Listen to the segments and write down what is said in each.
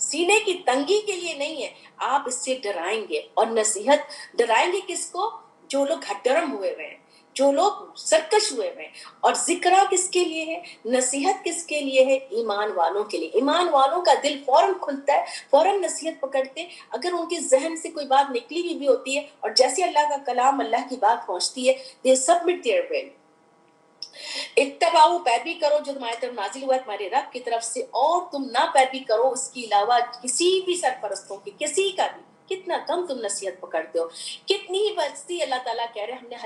سینے کی تنگی کے لیے نہیں ہے، آپ اس سے ڈرائیں گے. اور نصیحت ڈرائیں گے کس کو؟ جو لوگ ہٹرم ہوئے ہوئے ہیں، جو لوگ سرکش ہوئے ہوئے ہیں. اور ذکرہ کس کے لیے ہے؟ نصیحت کس کے لیے ہے؟ ایمان والوں کے لیے. ایمان والوں کا دل فوراً کھلتا ہے، فوراً نصیحت پکڑتے. اگر ان کے ذہن سے کوئی بات نکلی بھی ہوتی ہے اور جیسے اللہ کا کلام، اللہ کی بات پہنچتی ہے، they submit their will. اتباؤ، پیروی کرو جو تمہاری طرف نازل ہوا ہے تمہارے رب کی طرف سے، اور تم نہ پیروی کرو اس کے علاوہ کسی بھی سرپرستوں کی، کسی کا بھی. کتنا کم تم نصیحت پکڑتے ہو. کتنی بستی اللہ تعالیٰ کہہ رہے ہیں ہم نے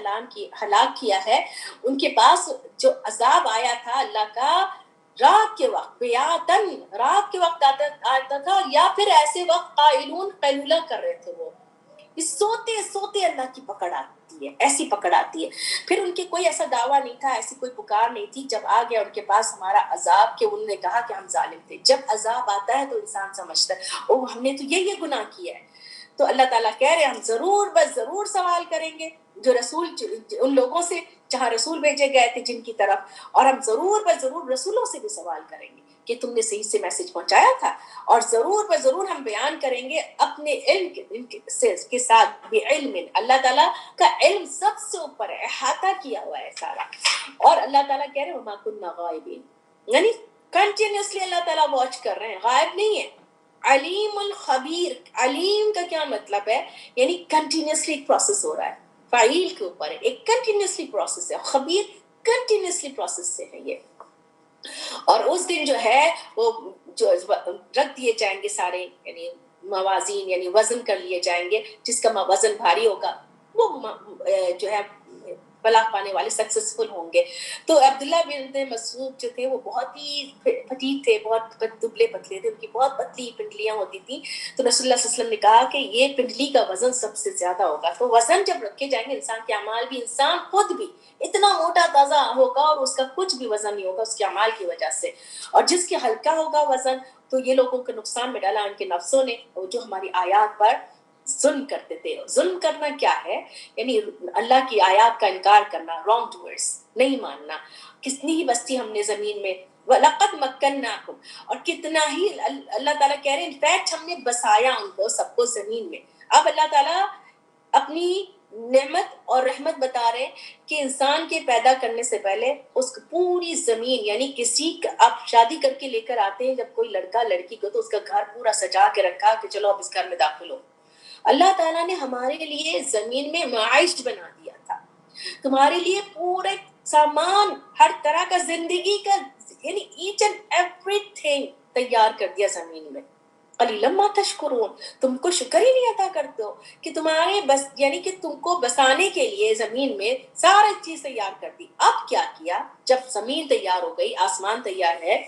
ہلاک کیا ہے، ان کے پاس جو عذاب آیا تھا اللہ کا رات کے وقت، بیاتن رات کے وقت آتا تھا، یا پھر ایسے وقت قائلون قیلولہ کر رہے تھے وہ. سوتے سوتے اللہ کی پکڑ آتی ہے، ایسی پکڑ آتی ہے. پھر ان کے کوئی ایسا دعویٰ نہیں تھا، ایسی کوئی پکار نہیں تھی. جب آ گیا ان کے پاس ہمارا عذاب، کہ انہوں نے کہا کہ ہم ظالم تھے. جب عذاب آتا ہے تو انسان سمجھتا ہے او ہم نے تو یہ گناہ کیا ہے. تو اللہ تعالیٰ کہہ رہے ہیں ہم ضرور بس ضرور سوال کریں گے جو رسول ان لوگوں سے جہاں رسول بھیجے گئے تھے جن کی طرف، اور ہم ضرور بس ضرور رسولوں سے بھی سوال کریں گے کہ تم نے صحیح سے میسج پہنچایا تھا. اور ضرور بس ضرور ہم بیان کریں گے اپنے علم کے ساتھ بھی. علم اللہ تعالیٰ کا علم سب سے اوپر ہے، احاطہ کیا ہوا ہے سارا. اور اللہ تعالیٰ کہہ رہے ہیں وما كنا غائبین، یعنی کنٹینیوسلی اللہ تعالیٰ واچ کر رہے ہیں، غائب نہیں ہے. علیم الخبیر، علیم کا کیا مطلب ہے؟ یعنی کنٹینیوسلی پروسیس ہو رہا ہے. فعیل کے اوپر ہے، ایک کنٹینیوسلی پروسیس ہے. خبیر کنٹینیوسلی پروسیس سے ہے یہ. اور اس دن جو ہے وہ جو رکھ دیے جائیں گے سارے، یعنی موازین یعنی وزن کر لیے جائیں گے. جس کا وزن بھاری ہوگا وہ جو ہے فلاح پانے والے سکسیسفل ہوں گے. تو عبداللہ بن مسعود جو تھے وہ بہت ہی پھٹیک تھے، بہت دبلے پتلے تھے، ان کی بہت پتلی پنڈلیاں ہوتی تھیں. تو رسول اللہ صلی اللہ علیہ وسلم نے کہا کہ یہ پنڈلی کا وزن سب سے زیادہ ہوگا. تو وزن جب رکھے جائیں گے انسان کے اعمال بھی، انسان خود بھی اتنا موٹا تازہ ہوگا اور اس کا کچھ بھی وزن نہیں ہوگا اس کے اعمال کی وجہ سے. اور جس کے ہلکا ہوگا وزن تو یہ لوگوں کے نقصان میں ڈالا ان کے نفسوں نے، جو ہماری آیات پر ظلم کرتے تھے. ظلم کرنا کیا ہے؟ یعنی اللہ کی آیات کا انکار کرنا، رانگ ڈوئرس، نہیں ماننا. کتنی ہی بستی ہم نے زمین میں، وَلَقَدْ مَكَّنَّاكُمْ، اور کتنا ہی اللہ تعالیٰ کہہ رہے ہیں انفیکٹ ہم نے بسایا ان کو سب کو زمین میں. اب اللہ تعالیٰ اپنی نعمت اور رحمت بتا رہے ہیں کہ انسان کے پیدا کرنے سے پہلے اس پوری زمین، یعنی کسی آپ شادی کر کے لے کر آتے ہیں جب کوئی لڑکا لڑکی کو، تو اس کا گھر پورا سجا کے رکھا کہ چلو اب اس گھر میں داخل ہو. اللہ تعالیٰ نے ہمارے لیے زمین میں معائش بنا دیا تھا، تمہارے لیے پورے سامان ہر طرح کا زندگی کا، یعنی ایچ اینڈ ایوری تھنگ تیار کر دیا زمین میں. قلیلا ما تشکرون، تم کو شکر ہی نہیں ادا کرتے ہو کہ تمہارے بس، یعنی کہ تم کو بسانے کے لیے زمین میں ساری چیز تیار کر دی. اب کیا کیا؟ جب زمین تیار ہو گئی، آسمان تیار ہے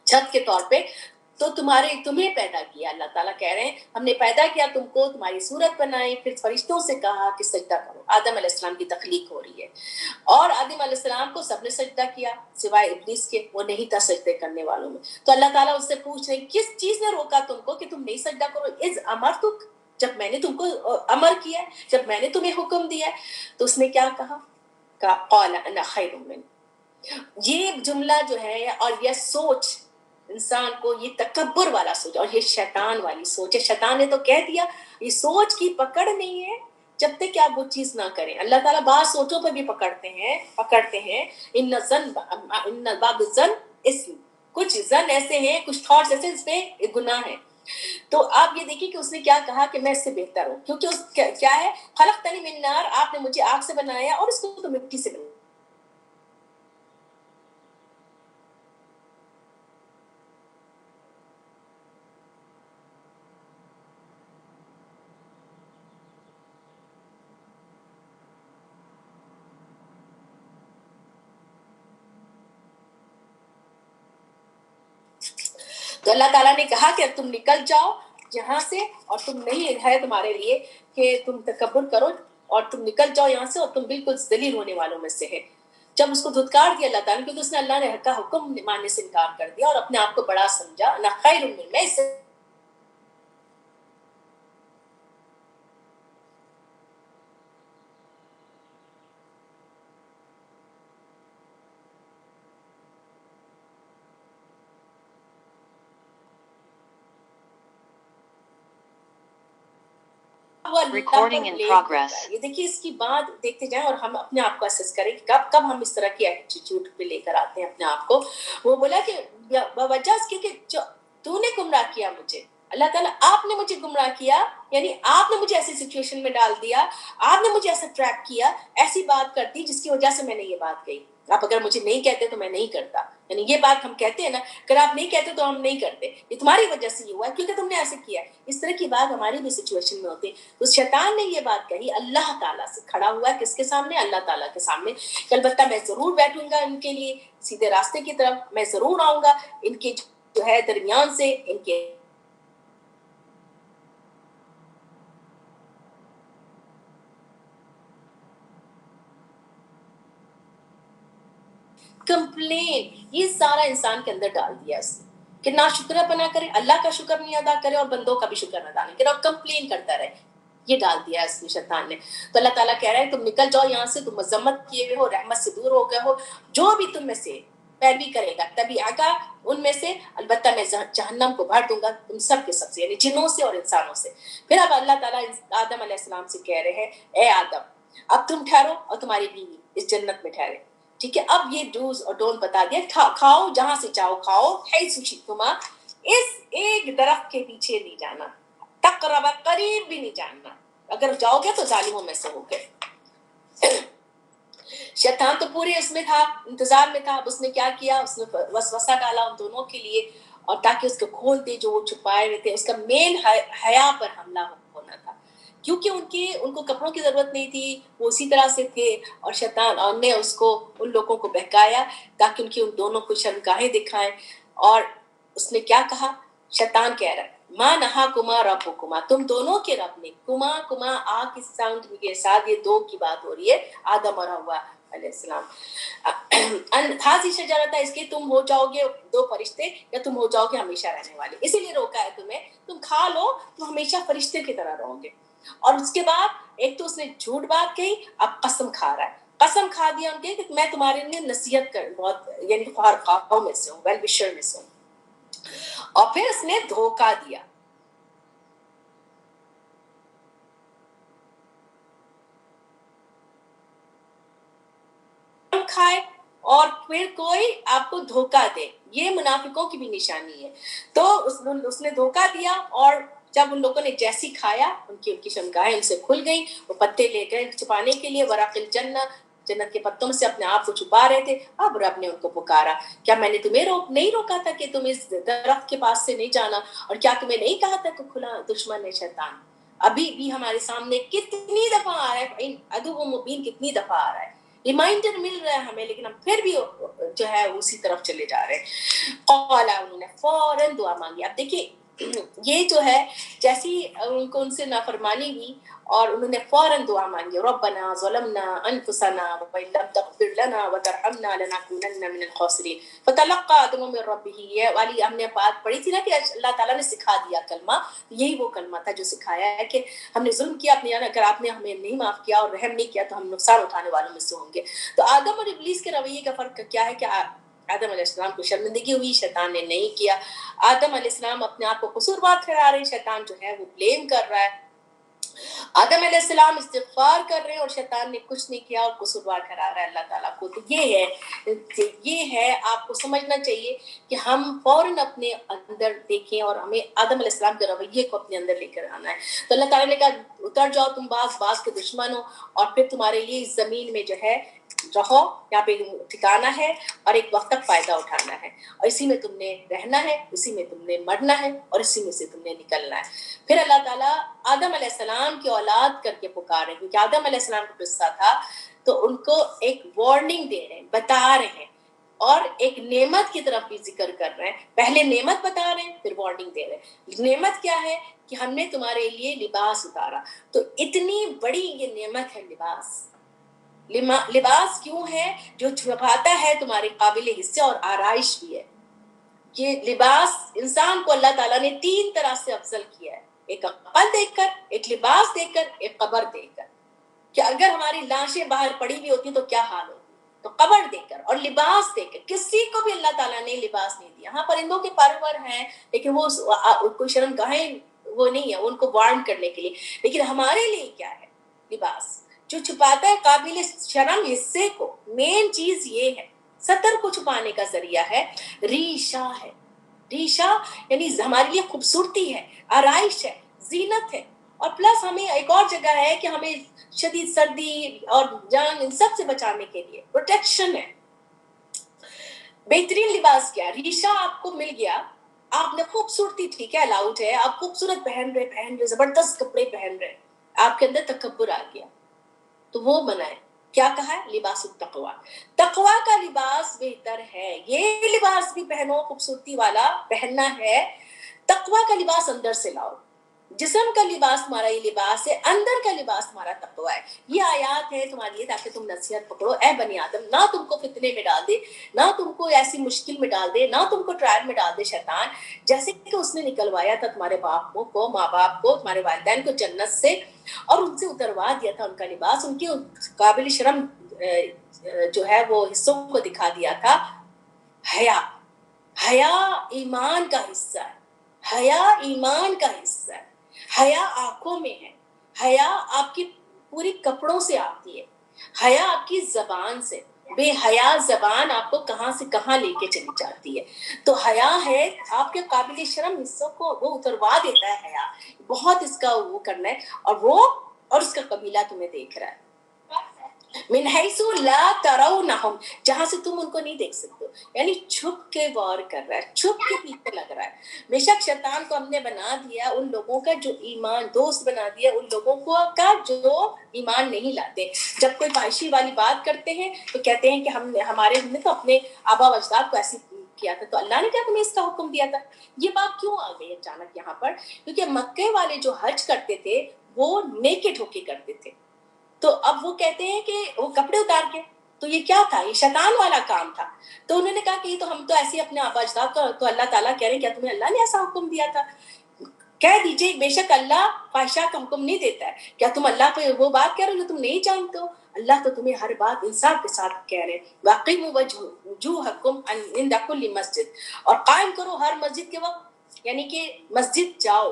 چھت کے طور پہ، تو تمہیں پیدا کیا. اللہ تعالیٰ کہہ رہے ہیں ہم نے پیدا کیا تم کو، تمہاری صورت بنائی، پھر فرشتوں سے کہا کہ سجدہ کرو. آدم علیہ السلام کی تخلیق ہو رہی ہے، اور آدم علیہ السلام کو سب نے سجدہ کیا سوائے ابلیس کے، وہ نہیں تھا سجدے کرنے والوں میں. تو اللہ تعالیٰ اس سے پوچھ رہے ہیں کس چیز نے روکا تم کو کہ تم نہیں سجدہ کرو؟ اذ امرتک، جب میں نے تم کو امر کیا، جب میں نے تمہیں حکم دیا. تو اس نے کیا کہا؟ قال انا خیر من. یہ جملہ جو ہے اور یہ سوچ انسان کو، یہ تکبر والا سوچ اور یہ شیطان والی سوچ ہے. شیطان نے تو کہہ دیا یہ سوچ کی پکڑ نہیں ہے جب تک کہ آپ وہ چیز نہ کریں. اللہ تعالیٰ بعض سوچوں پہ بھی پکڑتے ہیں. ان بعض الظن اسم، کچھ زن ایسے ہیں، کچھ تھاٹس ایسے اس پہ گناہ ہے. تو آپ یہ دیکھیں کہ اس نے کیا کہا کہ میں اس سے بہتر ہوں، کیونکہ اس کیا ہے، خلقتنی من نار، آپ نے مجھے آگ سے بنایا اور اس کو تو مٹی سے بنایا. تو اللہ تعالیٰ نے کہا کہ تم نکل جاؤ یہاں سے، اور تم نہیں ہے تمہارے لیے کہ تم تکبر کرو، اور تم نکل جاؤ یہاں سے، اور تم بالکل ذلیل ہونے والوں میں سے ہے. جب اس کو دھتکار دیا اللہ تعالیٰ نے، کیونکہ اس نے اللہ نے کا حکم ماننے سے انکار کر دیا اور اپنے آپ کو بڑا سمجھا. انا خیر من، میں اس سے وہ اللہ پر blame کرتا ہے۔ یہ دیکھیے اس کی بات دیکھتے جائیں اور ہم اپنے آپ کو اسیس کریں کہ کب ہم اس طرح کی ایٹیٹیوڈ پہ لے کر آتے ہیں اپنے آپ کو۔ وہ بولا کہ بوجہ اس کے کہ تو نے گمراہ کیا مجھے، اللہ تعالیٰ آپ نے مجھے گمراہ کیا، یعنی آپ نے مجھے ایسی سچویشن میں ڈال دیا، آپ نے مجھے ایسا ٹریپ کیا، ایسی بات کر دی جس کی وجہ سے میں نے یہ بات کہی۔ آپ اگر مجھے نہیں کہتے تو میں نہیں کرتا، یعنی یہ بات ہم کہتے ہیں نا، اگر آپ نہیں کہتے تو ہم نہیں کرتے، یہ تمہاری وجہ سے یہ ہوا ہے کیونکہ تم نے ایسے کیا ہے۔ اس طرح کی بات ہماری بھی سچویشن میں ہوتی ہے۔ تو شیطان نے یہ بات کہی، اللہ تعالیٰ سے کھڑا ہوا ہے، کس کے سامنے؟ اللہ تعالیٰ کے سامنے، کہ البتہ میں ضرور بیٹھوں گا ان کے لیے سیدھے راستے کی طرف، میں ضرور آؤں گا ان کے جو ہے درمیان سے، ان کے کمپلین، یہ سارا انسان کے اندر ڈال دیا اس نے کہ نا شکر پنا کرے، اللہ کا شکر نہیں ادا کرے اور بندوں کا بھی شکر ادا نہیں کرے اور کمپلین کرتا رہے، یہ ڈال دیا اس میں شیطان نے۔ تو اللہ تعالیٰ کہہ رہے ہیں تم نکل جاؤ یہاں سے، تم مذمت کیے ہوئے ہو، رحمت سے دور ہو گئے ہو، جو بھی تم میں سے پیروی کرے گا تبھی آگا ان میں سے، البتہ میں جہنم کو بھر دوں گا تم سب کے سب سے، یعنی جنوں سے اور انسانوں سے۔ پھر اب اللہ تعالیٰ آدم علیہ السلام سے کہہ رہے ہیں اے آدم اب تم ٹھہرو اور تمہاری بیوی اس جنت میں ٹھہرے، ٹھیک ہے۔ اب یہ ڈوز اور ڈونٹ بتا دیا، کھاؤ جہاں سے چاہو کھاؤ، حیث شئتما، اس ایک درخت کے پیچھے نہیں جانا، تقربا قریب بھی نہیں جانا، اگر جاؤ گے تو ظالموں میں سے ہو گئے۔ شیطان تو پورے اس میں تھا، انتظار میں تھا۔ اب اس نے کیا کیا، اس نے وسوسہ ڈالا ان دونوں کے لیے، اور تاکہ اس کو کھول دے جو وہ چھپائے ہوئے تھے۔ اس کا مین حیا پر حملہ ہونا تھا، کیونکہ ان کو کپڑوں کی ضرورت نہیں تھی، وہ اسی طرح سے تھے، اور شیطان نے اس کو ان لوگوں کو بہکایا تاکہ ان دونوں کو شرمگاہیں دکھائیں۔ اور اس نے کیا کہا، شیطان کہہ رہا ہے ماں نہاکما ربکما، تم دونوں کے رب نے، کما آ کی ساؤنڈ کے ساتھ یہ دو کی بات ہو رہی ہے، آدم اور حوا علیہ السلام، ہاسی شجرتا، اس کے تم ہو جاؤ گے دو فرشتے یا تم ہو جاؤ گے ہمیشہ رہنے والے، اسی لیے روکا ہے تمہیں، تم کھا لو تو ہمیشہ فرشتے کی طرح رہو گے۔ اور اس کے بعد ایک تو اس نے جھوٹ بات کہی، اب قسم کھا رہا ہے، قسم کھا دیا ان کے کہ میں تمہارے لیے نصیحت کر بہت، یعنی خواہوں میں سے ہوں، ویل وشر میں سے ہوں۔ اور پھر اس نے دھوکہ دیا، کھائے اور پھر کوئی آپ کو دھوکہ دے، یہ منافقوں کی بھی نشانی ہے۔ تو اس نے دھوکہ دیا، اور جب ان لوگوں نے جیسی کھایا ان کی شرمگاہیں ان سے کھل گئیں، وہ پتے لے گئے چھپانے کے لیے، ورق الجنہ، جنت کے پتوں سے اپنے آپ کو چھپا رہے تھے۔ اب رب نے ان کو پکارا، کیا میں نے تمہیں نہیں روکا تھا کہ تم اس درخت کے پاس سے نہیں جانا، اور کیا تمہیں نہیں کہا تھا کہ کھلا دشمن ہے شیطان؟ ابھی بھی ہمارے سامنے کتنی دفعہ آ رہا ہے، عدو مبین کتنی دفعہ آ رہا ہے، ریمائنڈر مل رہا ہے ہمیں، لیکن ہم پھر بھی جو ہے اسی طرف چلے جا رہے ہیں۔ قال، انہوں نے فوراً دعا مانگی۔ اب دیکھیے یہ جو ہے جیسی ان کو ان سے نافرمانی ہوئی اور انہوں نے فوراً دعا مانگی، ربنا ظلمنا انفسنا وان لم تغفر لنا وترحمنا لنكونن من الخاسرین، فتلقى آدم من ربه، یہ والی ہم نے بات پڑھی تھی نا کہ اللہ تعالیٰ نے سکھا دیا کلمہ، یہی وہ کلمہ تھا جو سکھایا ہے کہ ہم نے ظلم کیا اپنے، اگر آپ نے ہمیں نہیں معاف کیا اور رحم نہیں کیا تو ہم نقصان اٹھانے والوں میں سے ہوں گے۔ تو آدم اور ابلیس کے رویے کا فرق کیا ہے کہ آدم علیہ السلام کو شرمندگی ہوئی، شیطان نے نہیں کیا۔ آدم علیہ السلام اپنے آپ کو قصوروار ٹھہرا رہے ہیں، شیطان جو ہے وہ بلیم کر رہا ہے۔ آدم علیہ السلام استغفار کر رہے ہیں اور شیطان نے کچھ نہیں کیا اور قصوروار ٹھہرا رہا ہے اللہ تعالیٰ کو۔ تو یہ ہے آپ کو سمجھنا چاہیے کہ ہم فوراً اپنے اندر دیکھیں اور ہمیں آدم علیہ السلام کے رویے کو اپنے اندر لے کر آنا ہے۔ تو اللہ تعالیٰ نے کہا اتر جاؤ تم بعض کے دشمن ہو، اور پھر تمہارے لیے اس زمین میں جو ہے رہو، یہاں پہ ٹھکانہ ہے اور ایک وقت تک فائدہ اٹھانا ہے، اور اسی میں تم نے رہنا ہے، اسی میں تم نے مرنا ہے، اور اسی میں سے تم نے نکلنا ہے۔ پھر اللہ تعالیٰ آدم علیہ السلام کی اولاد کر کے پکارے، کیونکہ آدم علیہ السلام کا قصہ تھا تو ان کو ایک وارننگ دے رہے ہیں، بتا رہے ہیں، اور ایک نعمت کی طرف بھی ذکر کر رہے ہیں۔ پہلے نعمت بتا رہے ہیں، پھر وارننگ دے رہے ہیں۔ نعمت کیا ہے کہ ہم نے تمہارے لیے لباس اتارا، تو اتنی بڑی یہ نعمت ہے لباس۔ لباس کیوں ہے؟ جو چھپاتا ہے تمہارے قابل حصے اور آرائش بھی ہے۔ یہ لباس انسان کو اللہ تعالیٰ نے 3 طرح سے افضل کیا ہے، ایک عقل دے کر، ایک لباس دے کر، ایک قبر دے کر، کہ اگر ہماری لاشیں باہر پڑی ہوئی ہوتی تو کیا حال ہوتی، تو قبر دے کر اور لباس دے کر۔ کسی کو بھی اللہ تعالیٰ نے لباس نہیں دیا، ہاں پرندوں کے پرور ہیں لیکن وہ کوئی شرمگاہیں وہ نہیں ہے ان کو وارن کرنے کے لیے. لیکن ہمارے لیے کیا ہے لباس جو چھپاتا ہے قابل شرم حصے کو. مین چیز یہ ہے ستر کو چھپانے کا ذریعہ ہے ریشہ ہے. ریشہ یعنی ہمارے لیے خوبصورتی ہے, آرائش ہے, زینت ہے. اور پلس ہمیں ایک اور جگہ ہے کہ ہمیں شدید سردی اور جان ان سب سے بچانے کے لیے پروٹیکشن ہے. بہترین لباس کیا؟ ریشہ آپ کو مل گیا, آپ نے خوبصورتی ٹھیک ہے الاؤڈ ہے, آپ خوبصورت پہن رہے زبردست کپڑے پہن رہے, آپ کے اندر تکبر آ گیا تو وہ بنائے. کیا کہا ہے؟ لباس التقوی. تقوی کا لباس بہتر ہے. یہ لباس بھی پہنو خوبصورتی والا پہننا ہے. تقوی کا لباس اندر سے لاؤ. جسم کا لباس تمہارا یہ لباس ہے, اندر کا لباس تمہارا تقوی ہے. یہ آیات ہے تمہارے لیے تاکہ تم نصیحت پکڑو. اے بنی آدم, نہ تم کو فتنے میں ڈال دے, نہ تم کو ایسی مشکل میں ڈال دے, نہ تم کو ٹرائل میں ڈال دے شیطان, جیسے کہ اس نے نکلوایا تھا تمہارے باپوں کو, ماں باپ کو, تمہارے والدین کو جنت سے, اور ان سے اتروا دیا تھا ان کا لباس, ان کی قابل شرم جو ہے وہ حصوں کو دکھا دیا تھا. حیا, حیا ایمان کا حصہ ہے. حیا ایمان کا حصہ ہے. حیا آنکھوں میں ہے. حیا آپ کی پوری کپڑوں سے آتی ہے. حیا آپ کی زبان سے. بے حیا زبان آپ کو کہاں سے کہاں لے کے چلی جاتی ہے. تو حیا ہے آپ کے قابل شرم حصوں کو وہ اتروا دیتا ہے. حیا بہت اس کا وہ کرنا ہے, اور اس کا قبیلہ تمہیں دیکھ رہا ہے. من حیث لا ترونہم, جہاں سے تم ان کو نہیں دیکھ سکتے, یعنی چھپ کے وار کر رہا ہے, چھپ کے پیچھے لگ رہا ہے. بے شک شیطان کو ہم نے بنا دیا ان لوگوں کا جو ایمان, دوست بنا دیا ان لوگوں کو کا جو ایمان نہیں لاتے. جب کوئی فحاشی والی بات کرتے ہیں تو کہتے ہیں کہ ہم نے تو اپنے آبا و اجداد کو ایسی کیا تھا, تو اللہ نے کیا تمہیں اس کا حکم دیا تھا. یہ بات کیوں آ گئی اچانک یہاں پر؟ کیونکہ مکے والے جو حج کرتے تھے وہ نیکڈ ہو کے کرتے تھے, تو اب وہ کہتے ہیں کہ وہ کپڑے اتار کے, تو یہ کیا تھا؟ یہ شیطان والا کام تھا. تو انہوں نے کہا کہ یہ تو ہم تو ایسے اپنے آبا اجداد کا, تو اللہ تعالیٰ کہہ رہے ہیں کیا تمہیں اللہ نے ایسا حکم دیا تھا؟ کہہ دیجئے بے شک اللہ فحشاء کا حکم نہیں دیتا ہے. کیا تم اللہ پہ وہ بات کہہ رہے ہو جو تم نہیں جانتے ہو؟ اللہ تو تمہیں ہر بات انصاف کے ساتھ کہہ رہے ہیں. وَأَقِیمُوا وُجُوهَکُمْ عِنْدَ کُلِّ مَسْجِد, اور قائم کرو ہر مسجد کے وقت, یعنی کہ مسجد جاؤ,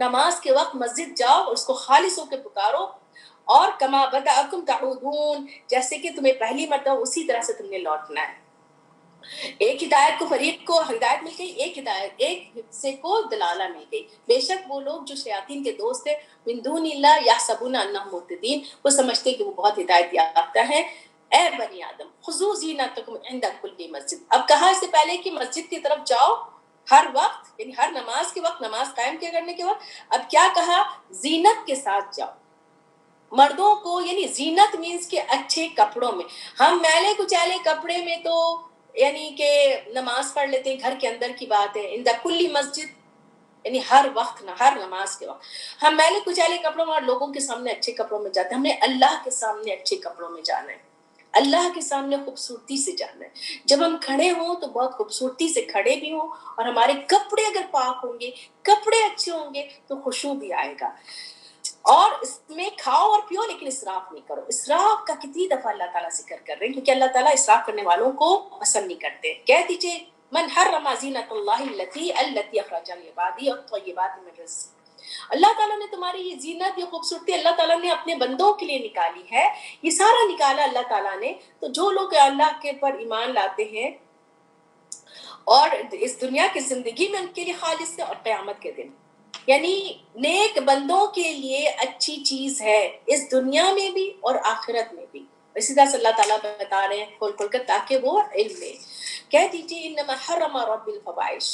نماز کے وقت مسجد جاؤ اور اس کو خالص ہو کے پکارو. اور کما بدأکم تعودون, جیسے کہ تمہیں پہلی مرتبہ اسی طرح سے تم نے لوٹنا ہے. ایک ہدایت کو فریق کو ہدایت مل گئی, ایک حصے کو دلالہ مل گئی. بے شک وہ لوگ جو شیاطین کے دوست ہیں, من دون اللہ یحسبون انہم مہتدین, وہ سمجھتے کہ وہ بہت ہدایت یافتہ ہیں. اے بنی آدم خذوا زینتکم عند کل مسجد, اب کہا اس سے پہلے کہ مسجد کی طرف جاؤ ہر وقت, یعنی ہر نماز کے وقت, نماز قائم کیا کرنے کے وقت. اب کیا کہا؟ زینت کے ساتھ جاؤ. مردوں کو یعنی زینت مینس کے اچھے کپڑوں میں. ہم میلے کچیلے کپڑے میں تو یعنی کہ نماز پڑھ لیتے ہیں, گھر کے اندر کی بات ہے. ان دا کلی مسجد یعنی ہر وقت, ہر نماز کے وقت ہم میلے کچیلے کپڑوں میں اور لوگوں کے سامنے اچھے کپڑوں میں جاتے ہیں. ہم نے اللہ کے سامنے اچھے کپڑوں میں جانا ہے, اللہ کے سامنے خوبصورتی سے جانا ہے. جب ہم کھڑے ہوں تو بہت خوبصورتی سے کھڑے بھی ہوں, اور ہمارے کپڑے اگر پاک ہوں گے, کپڑے اچھے ہوں گے تو خشوع بھی آئے گا. اور اس میں کھاؤ اور پیو لیکن اسراف نہیں کرو. اسراف کا کتنی دفعہ اللہ تعالیٰ ذکر کر رہے ہیں, کیونکہ اللہ تعالیٰ اسراف کرنے والوں کو پسند نہیں کرتے. کہہ دیجئے من حرم زینت اللہ التی اخرج لعبادہ والطیبات من الرزق, اللہ تعالیٰ نے تمہاری یہ زینت, یہ خوبصورتی اللہ تعالیٰ نے اپنے بندوں کے لیے نکالی ہے. یہ سارا نکالا اللہ تعالیٰ نے. تو جو لوگ اللہ کے پر ایمان لاتے ہیں اور اس دنیا کی زندگی میں ان کے لیے خالص ہے, اور قیامت کے دن یعنی نیک بندوں کے لیے اچھی چیز ہے اس دنیا میں بھی اور آخرت میں بھی. اسی طرح سے اللہ تعالیٰ بتا رہے ہیں کھول کھول کر تاکہ وہ علم لے. کہہ دیجیے انما حرم رب الفواحش,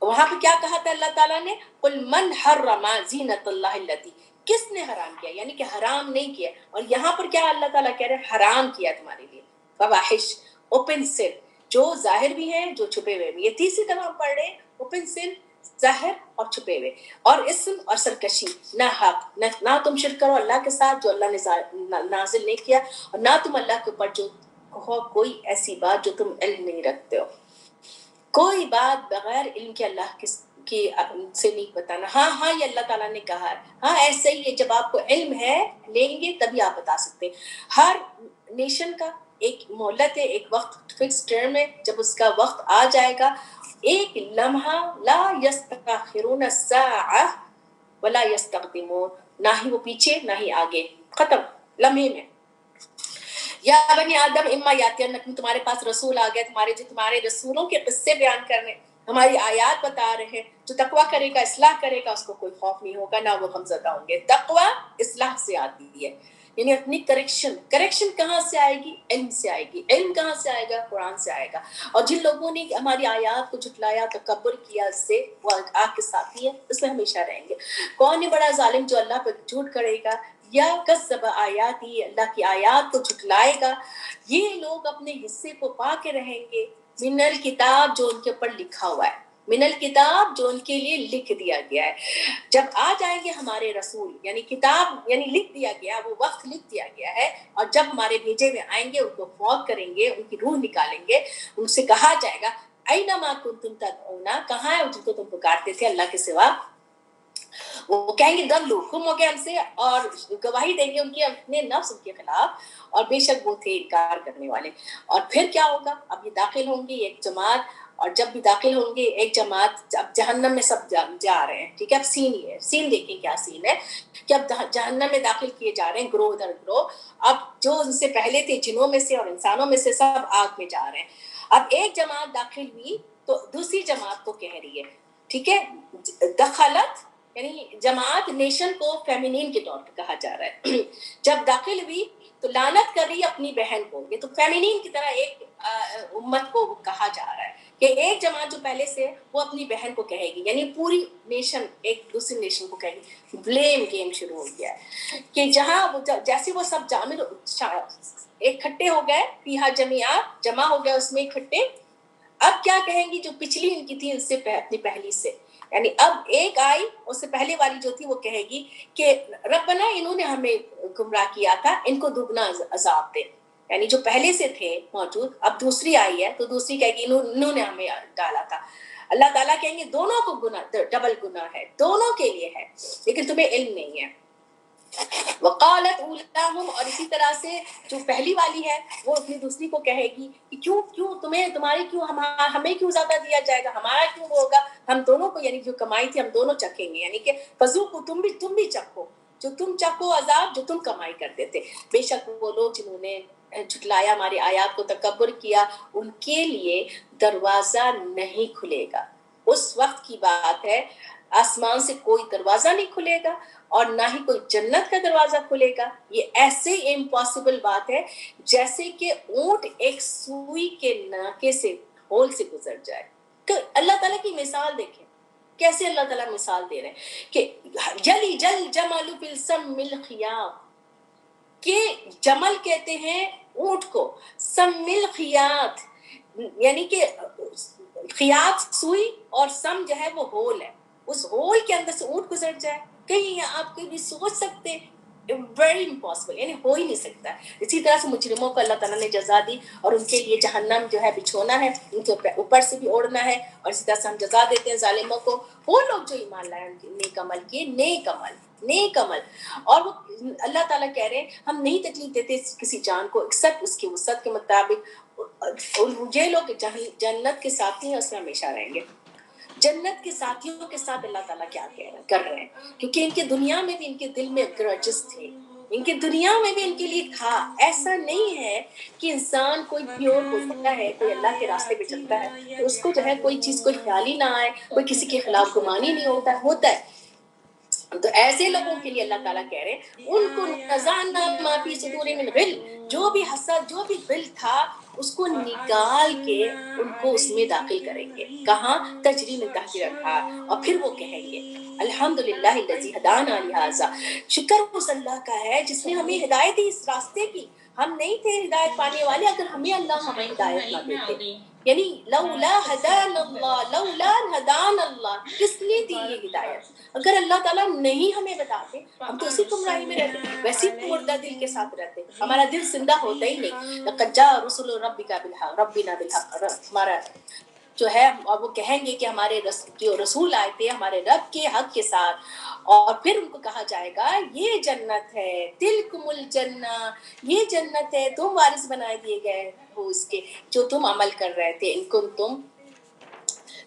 وہاں پہ کیا کہا تھا اللہ تعالیٰ نے؟ قل من حرم زینت اللہ التی, کس نے حرام کیا, یعنی کہ حرام نہیں کیا. اور یہاں پر کیا اللہ تعالیٰ کہہ رہے ہیں؟ حرام کیا تمہارے لیے. فواحش اوپن سن, جو ظاہر بھی ہیں جو چھپے ہوئے بھی. یہ تیسری طرح ہم پڑھ رہے ہیں اوپن سن, ظاہر اور چھپے ہوئے, اور اسم اور سرکشی, نہ حق, نہ تم شرک کرو اللہ کے ساتھ جو اللہ نے نازل نہیں کیا, اور نہ تم اللہ کے اوپر جو کہو کوئی ایسی بات جو تم علم نہیں رکھتے ہو. کوئی بات بغیر علم کے اللہ کی سے نہیں بتانا. ہاں یہ اللہ تعالیٰ نے کہا ہے, ہاں ایسا ہی ہے. جب آپ کو علم ہے لیں گے تبھی آپ بتا سکتے ہیں. ہر نیشن کا ایک مہلت ہے, ایک وقت فکس ٹرم ہے, جب اس کا وقت آ جائے گا ایک لمحہ لا یستاخرون الساعہ ولا یستقدمون، نہ ہی وہ پیچھے نہ ہی آگے، ختم لمحے میں. یا بنی آدم اما یاتینکم، تمہارے پاس رسول آ گئے تمہارے جو تمہارے رسولوں کے قصے بیان کرنے، ہماری آیات بتا رہے ہیں. جو تقویٰ کرے گا اصلاح کرے گا اس کو کوئی خوف نہیں ہوگا، نہ وہ غمزدہ ہوں گے. تقویٰ اصلاح سے آتی ہے، یعنی اپنی کریکشن کہاں سے آئے گی؟ علم سے آئے گی. علم کہاں سے آئے گا؟ قرآن سے آئے گا. اور جن لوگوں نے ہماری آیات کو جھٹلایا، تکبر کیا، اس سے وہ آگ کے ساتھی ہے، اس میں ہمیشہ رہیں گے. کون ہے بڑا ظالم جو اللہ پہ جھوٹ کرے گا یا کذب آیاتی، اللہ کی آیات کو جھٹلائے گا؟ یہ لوگ اپنے حصے کو پا کے رہیں گے، من الکتاب، جو ان کے اوپر لکھا ہوا ہے، من الکتاب جو ان کے لیے لکھ دیا گیا ہے. جب آ جائیں گے ہمارے رسول، یعنی کتاب یعنی لکھ دیا گیا، وہ وقت لکھ دیا گیا ہے، اور جب ہمارے بھیجے ہوئے آئیں گے ان کو فوت کریں گے، ان کی روح نکالیں گے. ان سے کہا جائے گا اینما کنتم تدعون، کہاں ہے جن کو تم پکارتے تھے اللہ کے سوا؟ وہ کہیں گے دلو، گم ہو گئے ہم سے، اور گواہی دیں گے ان کی اپنے نفس ان کے خلاف، اور بے شک وہ تھے انکار کرنے والے. اور پھر کیا ہوگا؟ اب یہ داخل ہوں گی ایک جماعت، اور جب بھی داخل ہوں گے ایک جماعت، اب جہنم میں سب جا رہے ہیں. ٹھیک ہے، اب سین یہ ہے، سین دیکھیں کیا سین ہے کہ اب جہنم میں داخل کیے جا رہے ہیں گروہ در گروہ. اب جو ان سے پہلے تھے جنوں میں سے اور انسانوں میں سے، سب آگ میں جا رہے ہیں. اب ایک جماعت داخل ہوئی تو دوسری جماعت کو کہہ رہی ہے، ٹھیک ہے، دخلت یعنی جماعت نیشن کو فیمینین کے طور پہ کہا جا رہا ہے. جب داخل ہوئی تو لعنت کر رہی ہے اپنی بہن کو. یہ تو فیمینین کی طرح ایک امت کو کہا جا رہا ہے کہ ایک جماعت جو پہلے سے وہ اپنی بہن کو کہے گی، یعنی پوری نیشن ایک دوسری نیشن کو کہے گی. بلیم گیم شروع ہو گیا ہے کہ جہاں جیسے وہ سب ایک کھٹے ہو گئے، فیہا جمیعا، جمع ہو گئے اس میں اکٹھے. اب کیا کہیں گی جو پچھلی ان کی تھی ان سے اپنی پہلی سے، یعنی اب ایک آئی اس سے پہلے والی جو تھی وہ کہے گی کہ ربنا انہوں نے ہمیں گمراہ کیا تھا، ان کو دگنا عذاب دے. یعنی جو پہلے سے تھے موجود، اب دوسری آئی ہے تو دوسری کہے گی انہوں نے ہمیں ڈالا تھا. اللہ تعالیٰ کہیں گے دونوں کو گناہ، ڈبل گناہ ہے، دونوں کے لیے ہے، لیکن تمہیں علم نہیں ہے. وقالت اولاہم، اور اسی طرح سے جو پہلی والی ہے وہ اپنی دوسری کو کہے گی کہ کیوں تمہاری کیوں ہمیں کیوں زیادہ دیا جائے گا، ہمارا کیوں وہ ہوگا، ہم دونوں کو یعنی جو کمائی تھی ہم دونوں چکھیں گے. یعنی کہ فذوقوا، تم بھی چکھو، جو تم چکھو عذاب جو تم کمائی کرتے تھے. بے شک وہ لوگ جنہوں نے جھٹلایا ہماری آیات کو، تکبر کیا، ان کے لیے دروازہ نہیں کھلے گا. اس وقت کی بات ہے، آسمان سے کوئی دروازہ نہیں کھلے گا اور نہ ہی کوئی جنت کا دروازہ کھلے گا. یہ ایسے امپاسبل بات ہے جیسے کہ اونٹ ایک سوئی کے ناکے سے ہول سے گزر جائے. کہ اللہ تعالیٰ کی مثال دیکھیں کیسے اللہ تعالیٰ مثال دے رہے ہیں کہ جلی جل جمل فی السم الخیاط، کہ جمل کہتے ہیں اونٹ کو، سم الخیاط یعنی کہ خیاط سوئی اور سم جو ہے وہ ہول ہے، اس ہول کے اندر سے اونٹ گزر جائے. کہیں آپ کوئی بھی سوچ سکتے؟ ویری امپاسبل، یعنی ہو ہی نہیں سکتا. اسی طرح سے مجرموں کو اللہ تعالیٰ نے جزا دی، اور ان کے لیے جہنم جو ہے بچھونا ہے، ان کے اوپر سے بھی اوڑھنا ہے. اور اسی طرح سے ہم جزا دیتے ہیں ظالموں کو. وہ لوگ جو ایمان لائے ان کے نیک عمل کیے، نیک عمل. اور وہ اللہ تعالیٰ کہہ رہے ہیں ہم نہیں تکلیف دیتے کسی جان کو ایکسپٹ اس کی وسعت کے مطابق. یہ لوگ جنت کے ساتھی ہیں، اس میں ہمیشہ رہیں گے. جنت کے ساتھیوں کے ساتھ اللہ تعالیٰ کیا کر رہے ہیں، کیونکہ ان کے دنیا میں بھی ان کے دل میں گرجز تھے، ان کے دنیا میں بھی ان کے لیے تھا. ایسا نہیں ہے کہ انسان کوئی پیور ہوتا ہے، کوئی اللہ کے راستے پہ چلتا ہے تو اس کو جو ہے کوئی چیز کوئی خیال ہی نہ آئے، کوئی کسی کے خلاف گمان ہی نہیں ہوتا ہے. تو ایسے لوگوں کے لیے اللہ تعالیٰ کہہ رہے ہیں ان کو نزعنا ما فی صدورہم من غل، جو بھی حسد جو بھی غل تھا اس کو نکال کے ان کو اس میں داخل کریں گے. کہاں؟ تجری من تحتها الانہار. اور پھر وہ کہیں گے الحمدللہ الذی ہدانا لہذا، شکر اس اللہ کا ہے جس نے ہمیں ہدایت دی اس راستے کی. ہم نہیں تھے ہدایت پانے والے اگر ہمیں اللہ ہمیں ہدایت نہ دیتے. یعنی لولا ہدان اللہ، لولا ہدان اللہ، کس لیے دی یہ ہدایت؟ اگر اللہ تعالیٰ نہیں ہمیں بتاتے ہم تو اسی گمراہی میں رہتے، ویسے مردہ دل کے ساتھ رہتے، ہمارا دل زندہ ہوتا ہی نہیں. لقد جاء رسل ربک بالحق، ربنا بالحق، ہمارا جو ہے. اور وہ کہیں گے کہ ہمارے جو رسول آئے تھے ہمارے رب کے حق کے ساتھ. اور پھر ان کو کہا جائے گا یہ جنت ہے، تلکم الجنہ، یہ جنت ہے، تم وارث بنائے دیے گئے ہو اس کے جو تم عمل کر رہے تھے. ان کو تم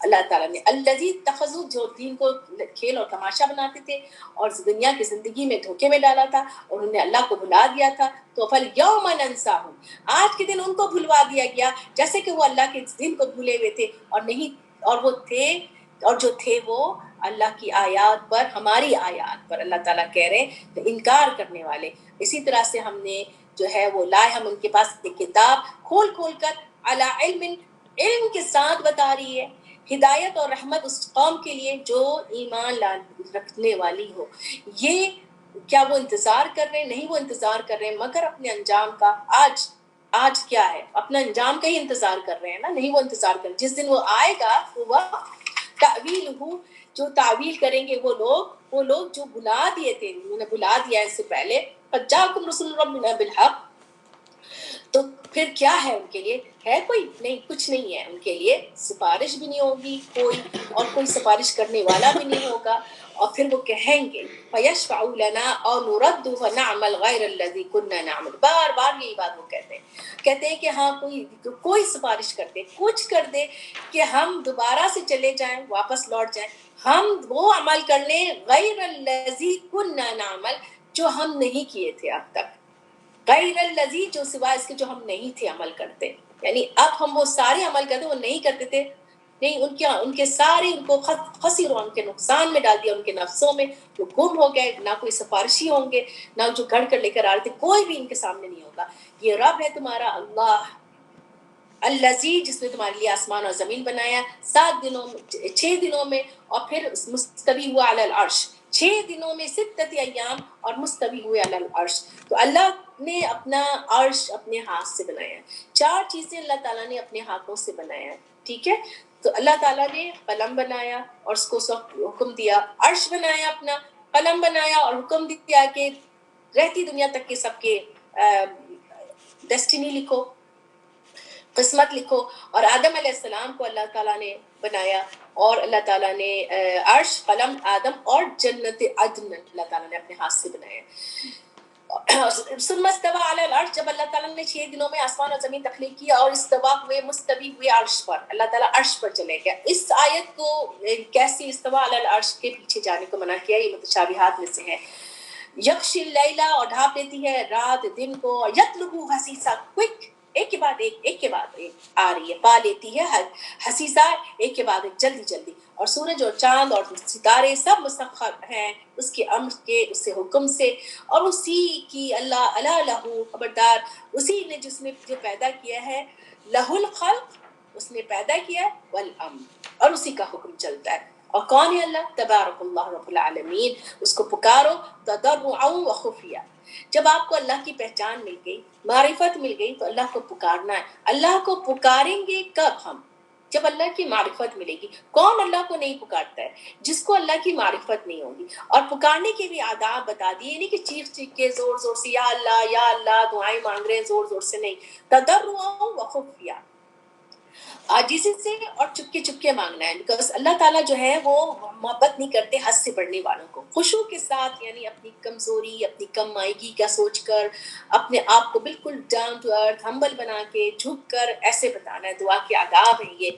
اللہ تعالیٰ نے الذی اتخذوا جو دین کو کھیل اور تماشا بناتے تھے اور دنیا کی زندگی میں دھوکے میں ڈالا تھا اور انہوں نے اللہ کو بھلا دیا تھا، تو فالیوم ننساہم، آج کے دن ان کو بھلوا دیا گیا جیسے کہ وہ اللہ کے دن کو بھولے ہوئے تھے اور نہیں، اور وہ تھے اور جو تھے وہ اللہ کی آیات پر، ہماری آیات پر اللہ تعالیٰ کہہ رہے ہیں تو انکار کرنے والے۔ اسی طرح سے ہم نے جو ہے وہ لائے ہم ان کے پاس ایک کتاب کھول کھول کر علی علم، علم کے ساتھ بتا رہی ہے، ہدایت اور رحمت اس قوم کے لیے جو ایمان رکھنے والی ہو۔ یہ کیا وہ انتظار کر رہے ہیں؟ نہیں، وہ انتظار کر رہے ہیں مگر اپنے انجام کا۔ آج کیا ہے؟ اپنا انجام کا ہی انتظار کر رہے ہیں نا، نہیں وہ انتظار کر رہے جس دن وہ آئے گا وہ تعویل ہو، جو تعویل کریں گے وہ لوگ جو بلا دیے تھے، انہوں نے بلا دیا اس سے پہلے، فجاءکم رسول ربنا بالحق، تو پھر کیا ہے ان کے لیے؟ ہے کوئی نہیں، کچھ نہیں ہے ان کے لیے، سفارش بھی نہیں ہوگی کوئی، اور کوئی سفارش کرنے والا بھی نہیں ہوگا، اور پھر وہ کہیں گے فَيَشْفَعُ لَنَا أَوْ نُرَدُّ فَنَعْمَلْ غَيْرَ الَّذِي كُنَّا نَعْمَلُ، بار بار یہی بات وہ کہتے ہیں کہ ہاں کوئی سفارش کرتے، کچھ کر دے کہ ہم دوبارہ سے چلے جائیں، واپس لوٹ جائیں، ہم وہ عمل کر لیں غیر الذی کننا نعمل، جو ہم نہیں کیے تھے اب تک، غیر الذی جو سوائے اس کے جو ہم نہیں تھے عمل کرتے، یعنی اب ہم وہ سارے عمل کرتے وہ نہیں کرتے تھے، نہیں ان کے سارے ان کو خسر، ان کے نقصان میں ڈال دیا، ان کے نفسوں میں وہ گم ہو گئے، نہ کوئی سفارشی ہوں گے، نہ جو گھڑ کر لے کر آ رہے تھے کوئی بھی ان کے سامنے نہیں ہوگا۔ یہ رب ہے تمہارا اللہ الذی، جس نے تمہارے لیے آسمان اور زمین بنایا 6 دنوں میں، اور پھر مستوی ہوا علی العرش، 6 دنوں میں 6 ایام، اور مستوی ہوئے علی العرش۔ تو اللہ نے اپنا عرش اپنے ہاتھ سے بنایا ہے، 4 چیزیں اللہ تعالیٰ نے اپنے ہاتھوں سے بنایا ہے، ٹھیک ہے؟ تو اللہ تعالیٰ نے قلم بنایا اور اس کو حکم دیا، عرش بنایا اپنا، قلم بنایا اور حکم دیا کہ رہتی دنیا تک کے سب کے ڈیسٹینی لکھو، قسمت لکھو، اور آدم علیہ السلام کو اللہ تعالیٰ نے بنایا، اور اللہ تعالیٰ نے عرش، قلم، آدم اور جنت عدن اللہ تعالیٰ نے اپنے ہاتھ سے بنایا۔ ثم استوى علی العرش، جب اللہ تعالیٰ نے 6 دنوں میں آسمان اور زمین تخلیق کیا اور استوا ہوئے، مستوی ہوئے عرش پر، اللہ تعالیٰ عرش پر چلے گیا۔ اس آیت کو کیسے استوا علی العرش کے پیچھے جانے کو منع کیا، یہ متشابہات میں سے ہے۔ یغشی اللیلہ، اور ڈھانپ لیتی ہے رات دن کو، اور یطلبہ حثیثا، کوئک، ایک کے بعد ایک کے بعد ایک آ رہی ہے، پا لیتی ہے حسیسہ، ایک کے بعد ایک، جلدی جلدی، اور سورج اور چاند اور ستارے سب مسخر ہیں اس کے امر کے، اس سے حکم سے، اور اسی کی اللہ الا لہو، خبردار اسی نے جس نے جو پیدا کیا ہے، لہ الخلق، اس نے پیدا کیا ہے، والامر، اور اسی کا حکم چلتا ہے۔ اور کون ہے اللہ؟ تبارک اللہ رب العالمین، اس کو پکارو تضرعا وخفیہ۔ جب آپ کو اللہ کی پہچان مل گئی، معرفت مل گئی، تو اللہ کو پکارنا ہے۔ اللہ کو پکاریں گے کب ہم؟ جب اللہ کی معرفت ملے گی۔ کون اللہ کو نہیں پکارتا ہے؟ جس کو اللہ کی معرفت نہیں ہوگی۔ اور پکارنے کے بھی آداب بتا دیے، نہیں کہ چیخ چیخ کے زور زور سے یا اللہ دعائیں مانگ رہے ہیں، زور زور سے نہیں، تضرعا وخفیہ، عاجزی سے اور چپکے چپکے مانگنا ہے، بیکاز اللہ تعالیٰ جو ہے وہ محبت نہیں کرتے حد سے بڑھنے والوں کو۔ خشوع کے ساتھ، یعنی اپنی کمزوری، اپنی کم مائگی کا سوچ کر، اپنے آپ کو بالکل ڈاؤن ٹو ارتھ ہمبل بنا کے، جھک کر ایسے بتانا ہے، دعا کے آداب ہیں یہ۔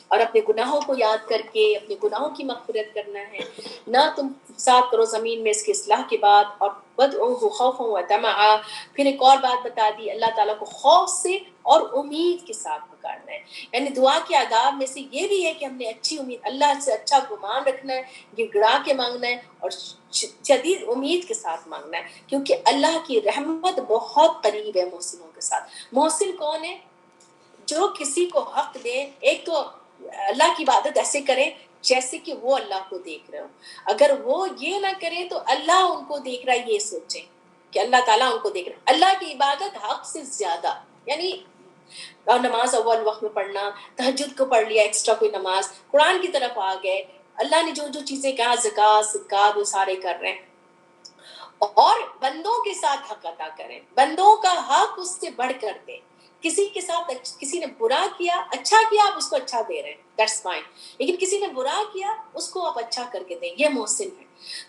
اور اپنے گناہوں کو یاد کر کے اپنے گناہوں کی مغفرت کرنا ہے، نہ تم فساد کرو زمین میں اس کے اصلاح کے بعد، اور وادعوہ خوفا وطمعا، پھر ایک اور بات بتا دی، اللہ تعالیٰ کو خوف سے اور امید کے ساتھ پکارنا ہے۔ یعنی دعا کے آداب میں سے یہ بھی ہے کہ ہم نے اچھی امید، اللہ سے اچھا گمان رکھنا ہے، گڑ گڑا کے مانگنا ہے، اور شدید امید کے ساتھ مانگنا ہے، کیونکہ اللہ کی رحمت بہت قریب ہے محسنوں کے ساتھ۔ محسن کون ہے؟ جو کسی کو حق دے، ایک تو اللہ کی عبادت ایسے کریں جیسے کہ وہ اللہ کو دیکھ رہے ہو، اگر وہ یہ نہ کریں تو اللہ ان کو دیکھ رہا ہے، یہ سوچیں کہ اللہ تعالیٰ ان کو دیکھ رہا ہے۔ اللہ کی عبادت حق سے زیادہ، یعنی اور نماز اول وقت میں پڑھنا، تہجد کو پڑھ لیا، ایکسٹرا کوئی نماز، قرآن کی طرف آ گئے، اللہ نے جو جو چیزیں کہا، زکوٰۃ صدقات وہ سارے کر رہے ہیں، اور بندوں کے ساتھ حق عطا کریں، بندوں کا حق اس سے بڑھ کر دیں، کسی کے ساتھ کسی نے برا کیا، اچھا کیا آپ اس کو اچھا دے رہے ہیں، دیٹس فائن، لیکن کسی نے برا کیا اس کو آپ اچھا کر کے دیں، یہ محسن ہے.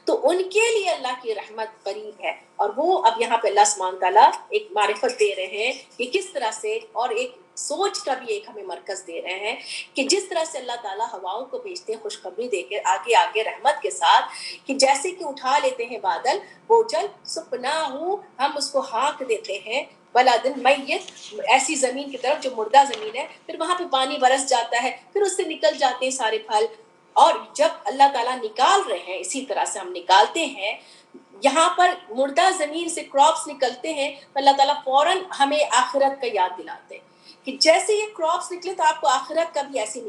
تو ان کے لیے اللہ کی رحمت قریب ہے. اور وہ اب یہاں پہ اللہ سبحانہ تعالیٰ ایک معرفت دے رہے ہیں کہ کس طرح سے، اور ایک سوچ کا بھی ایک ہمیں مرکز دے رہے ہیں کہ جس طرح سے اللہ تعالیٰ ہواؤں کو بھیجتے ہیں خوشخبری دے کے آگے آگے رحمت کے ساتھ، کہ جیسے کہ اٹھا لیتے ہیں بادل بوجھل، سپنا ہوں ہم اس کو ہانک دیتے ہیں بلادن میت، ایسی زمین کی طرف جو مردہ زمین ہے، پھر وہاں پہ پانی برس جاتا ہے، پھر اس سے نکل جاتے ہیں سارے پھل. اور جب اللہ تعالیٰ نکال رہے ہیں اسی طرح سے ہم نکالتے ہیں، یہاں پر مردہ زمین سے کراپس نکلتے ہیں تو اللہ تعالیٰ فوراً ہمیں آخرت کا یاد دلاتے ہیں کہ جیسے یہ کراپس نکلے تو آپ کو آخرت کا بھی ایسے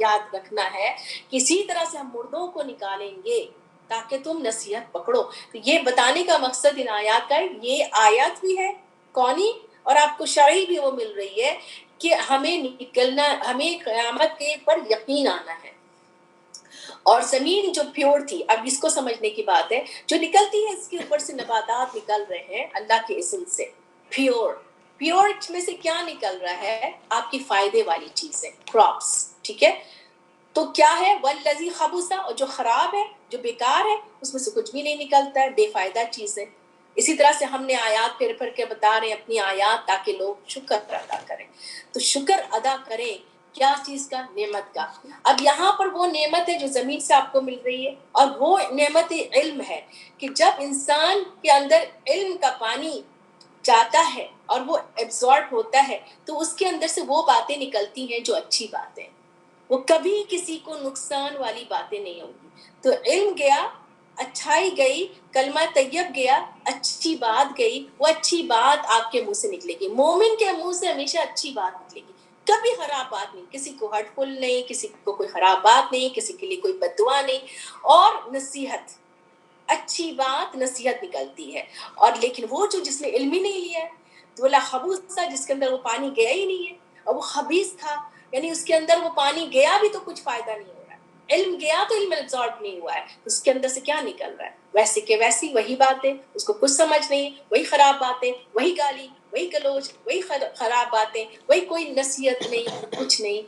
یاد رکھنا ہے. کسی طرح سے ہم مردوں کو نکالیں گے تاکہ تم نصیحت پکڑو. تو یہ بتانے کا مقصد ان آیات کا ہے. یہ آیات بھی ہے کونی، اور آپ کو شرعی بھی وہ مل رہی ہے کہ ہمیں نکلنا، ہمیں قیامت کے پر یقین آنا ہے. اور زمین جو پیور تھی، اب اس کو سمجھنے کی بات ہے، جو نکلتی ہے اس کے اوپر سے نباتات نکل رہے ہیں اللہ کے اذن سے، پیور میں سے کیا نکل رہا ہے؟ آپ کی فائدے والی چیزیں، کراپس، ٹھیک ہے. تو کیا ہے؟ والذی خبث، اور جو خراب ہے، جو بیکار ہے، اس میں سے کچھ بھی نہیں نکلتا ہے، بے فائدہ چیزیں. اسی طرح سے ہم نے آیات پھر پھر کے بتا رہے ہیں اپنی آیات تاکہ لوگ شکر ادا کریں. تو شکر ادا کریں کیا چیز کا؟ نعمت کا. اب یہاں پر وہ نعمت ہے جو زمین سے آپ کو مل رہی ہے، اور وہ نعمت علم ہے کہ جب انسان کے اندر علم کا پانی جاتا ہے اور وہ ایبزارب ہوتا ہے تو اس کے اندر سے وہ باتیں نکلتی ہیں جو اچھی باتیں، وہ کبھی کسی کو نقصان والی باتیں نہیں ہوں گی. تو علم گیا، اچھائی گئی، کلمہ طیب گیا، اچھی بات گئی، وہ اچھی بات آپ کے منہ سے نکلے گی. مومن کے منہ سے ہمیشہ اچھی بات نکلے گی، کبھی خراب بات نہیں، کسی کو ہرٹ فل نہیں، کسی کو کوئی خراب بات نہیں، کسی کے لیے کوئی بد دعا نہیں. اور نصیحت، اچھی بات نصیحت نکلتی ہے. اور لیکن وہ جو جس نے علم ہی نہیں لیا ہے تو وہ خبوث تھا، جس کے اندر وہ پانی گیا ہی نہیں ہے، اور وہ خبیث تھا، یعنی اس کے اندر وہ پانی گیا بھی تو کچھ فائدہ نہیں ہو رہا ہے. علم گیا تو علم ابزارب نہیں ہوا ہے، اس کے اندر سے کیا نکل رہا ہے؟ ویسے کہ ویسی وہی باتیں، اس کو کچھ سمجھ نہیں، وہی خراب باتیں، وہی گالی، وہی گلوچ، وہی خراب باتیں، وہی کوئی نصیحت نہیں، کچھ نہیں.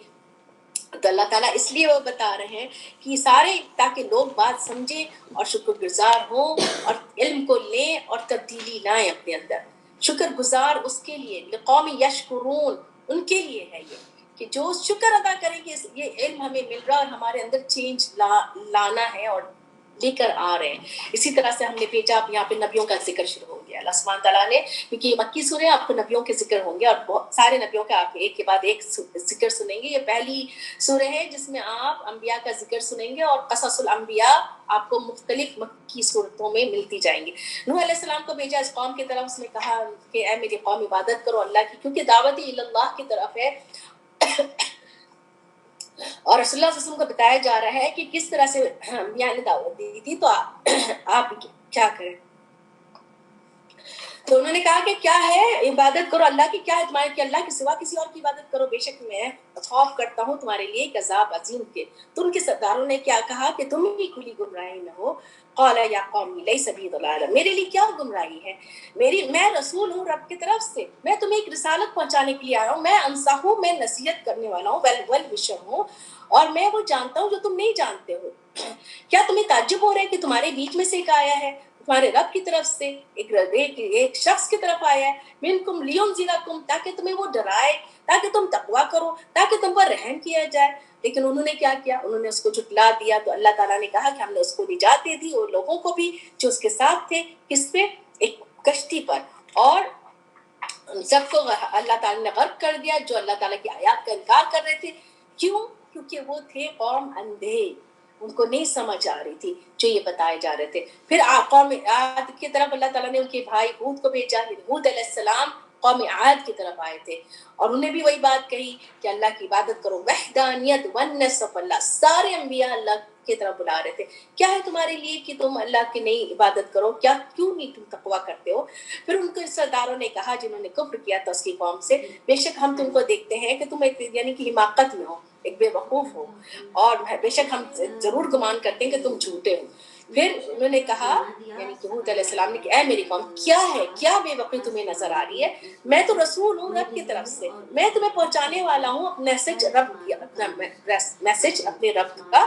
تو اللہ تعالیٰ اس لیے وہ بتا رہے ہیں کہ سارے تاکہ لوگ بات سمجھیں اور شکر گزار ہوں اور علم کو لیں اور تبدیلی لائیں اپنے اندر. شکر گزار اس کے لیے، لقوم یشکرون، ان کے لیے ہے یہ کہ جو شکر ادا کریں کہ یہ علم ہمیں مل رہا اور ہمارے اندر چینج لانا ہے اور لے کر آ رہے ہیں. اسی طرح سے ہم نے بھیجا، اب یہاں پہ نبیوں کا ذکر شروع ہو گیا اللہ سبحانہ تعالیٰ نے، کیونکہ یہ مکی سورہ ہے، آپ کو نبیوں کے ذکر ہوں گے اور بہت سارے نبیوں کا آپ ایک کے بعد ایک ذکر سنیں گے. یہ پہلی سورہ ہے جس میں آپ انبیاء کا ذکر سنیں گے، اور قصص الانبیاء آپ کو مختلف مکی صورتوں میں ملتی جائیں گی. نوح علیہ السلام کو بھیجا اس قوم کی طرف، اس نے کہا کہ اے میری قوم عبادت کرو اللہ کی، کیونکہ دعوت اللہ کی طرف ہے. اور رسول اللہ صلی اللہ علیہ وسلم کو بتایا جا رہا ہے کہ کس طرح سے انبیاء نے دعوت دی تھی. تو آپ کیا کریں؟ تو انہوں نے کہا کہ کیا ہے عبادت کرو اللہ کی، کیا ہے تمہارے کہ اللہ کے سوا کسی اور کی عبادت کرو، بے شک میں خوف کرتا ہوں تمہارے لیے ایک عذاب عظیم کے. تو ان کے سرداروں نے کیا کہا کہ تم ہی کھلی گمراہی نہ ہو. قال یا قوم لیس بی ضلالہ، میرے لیے کیا گمراہی ہے، میں رسول ہوں رب کی طرف سے، میں تمہیں ایک رسالت پہنچانے کے لیے آیا ہوں، میں انصح ہوں، میں نصیحت کرنے والا ہوں، والبشر ہوں، اور میں وہ جانتا ہوں جو تم نہیں جانتے ہو. کیا تمہیں تعجب ہو رہا ہے کہ تمہارے بیچ میں سے ایک آیا ہے تمہارے رب کی طرف سے، ایک شخص کی طرف آیا ہے، منکم لینذرکم، تاکہ تمہیں وہ ڈرائے، تاکہ تم تقویٰ کرو، تاکہ تم پر رحم کیا جائے. لیکن انہوں نے کیا کیا؟ انہوں نے اس کو جھٹلا دیا. تو اللہ تعالیٰ نے کہا کہ ہم نے اس کو نجات دے دی اور لوگوں کو بھی جو اس کے ساتھ تھے. کس پہ؟ ایک کشتی پر. اور سب کو اللہ تعالیٰ نے غرق کر دیا جو اللہ تعالیٰ کی آیات کا انکار کر رہے تھے. کیوں؟ کیونکہ وہ تھے قوم اندھے، ان کو نہیں سمجھ آ رہی تھی جو یہ بتائے جا رہے تھے. پھر قوم عاد کی طرف اللہ تعالیٰ نے ان کے بھائی ہود کو بھیجا. ہود علیہ السلام قوم عاد کی طرف آئے تھے اور انہیں بھی وہی بات کہی کہ اللہ کی عبادت کرو، وحدانیت ونصف اللہ. سارے انبیاء اللہ کی طرف بلا رہے تھے. کیا ہے تمہارے لیے کہ تم اللہ کی نہیں عبادت کرو؟ کیوں نہیں تم تقویٰ کرتے ہو؟ پھر ان کے سرداروں نے کہا جنہوں نے کفر کیا تھا اس کی قوم سے، بے شک ہم تم کو دیکھتے ہیں کہ تم ایک یعنی کہ حماقت میں ہو، ایک بے وقوف ہو، اور بے شک ہم ضرور گمان کرتے ہیں کہ تم جھوٹے ہو۔ پھر انہوں نے کہا، یعنی کہ حود علیہ السلام نے کہ اے میری قوم، کیا ہے، کیا بے وقوفی تمہیں نظر آ رہی ہے؟ میں تو رسول ہوں رب کی طرف سے، میں تمہیں پہنچانے والا ہوں اپنا میسج اپنے رب کا،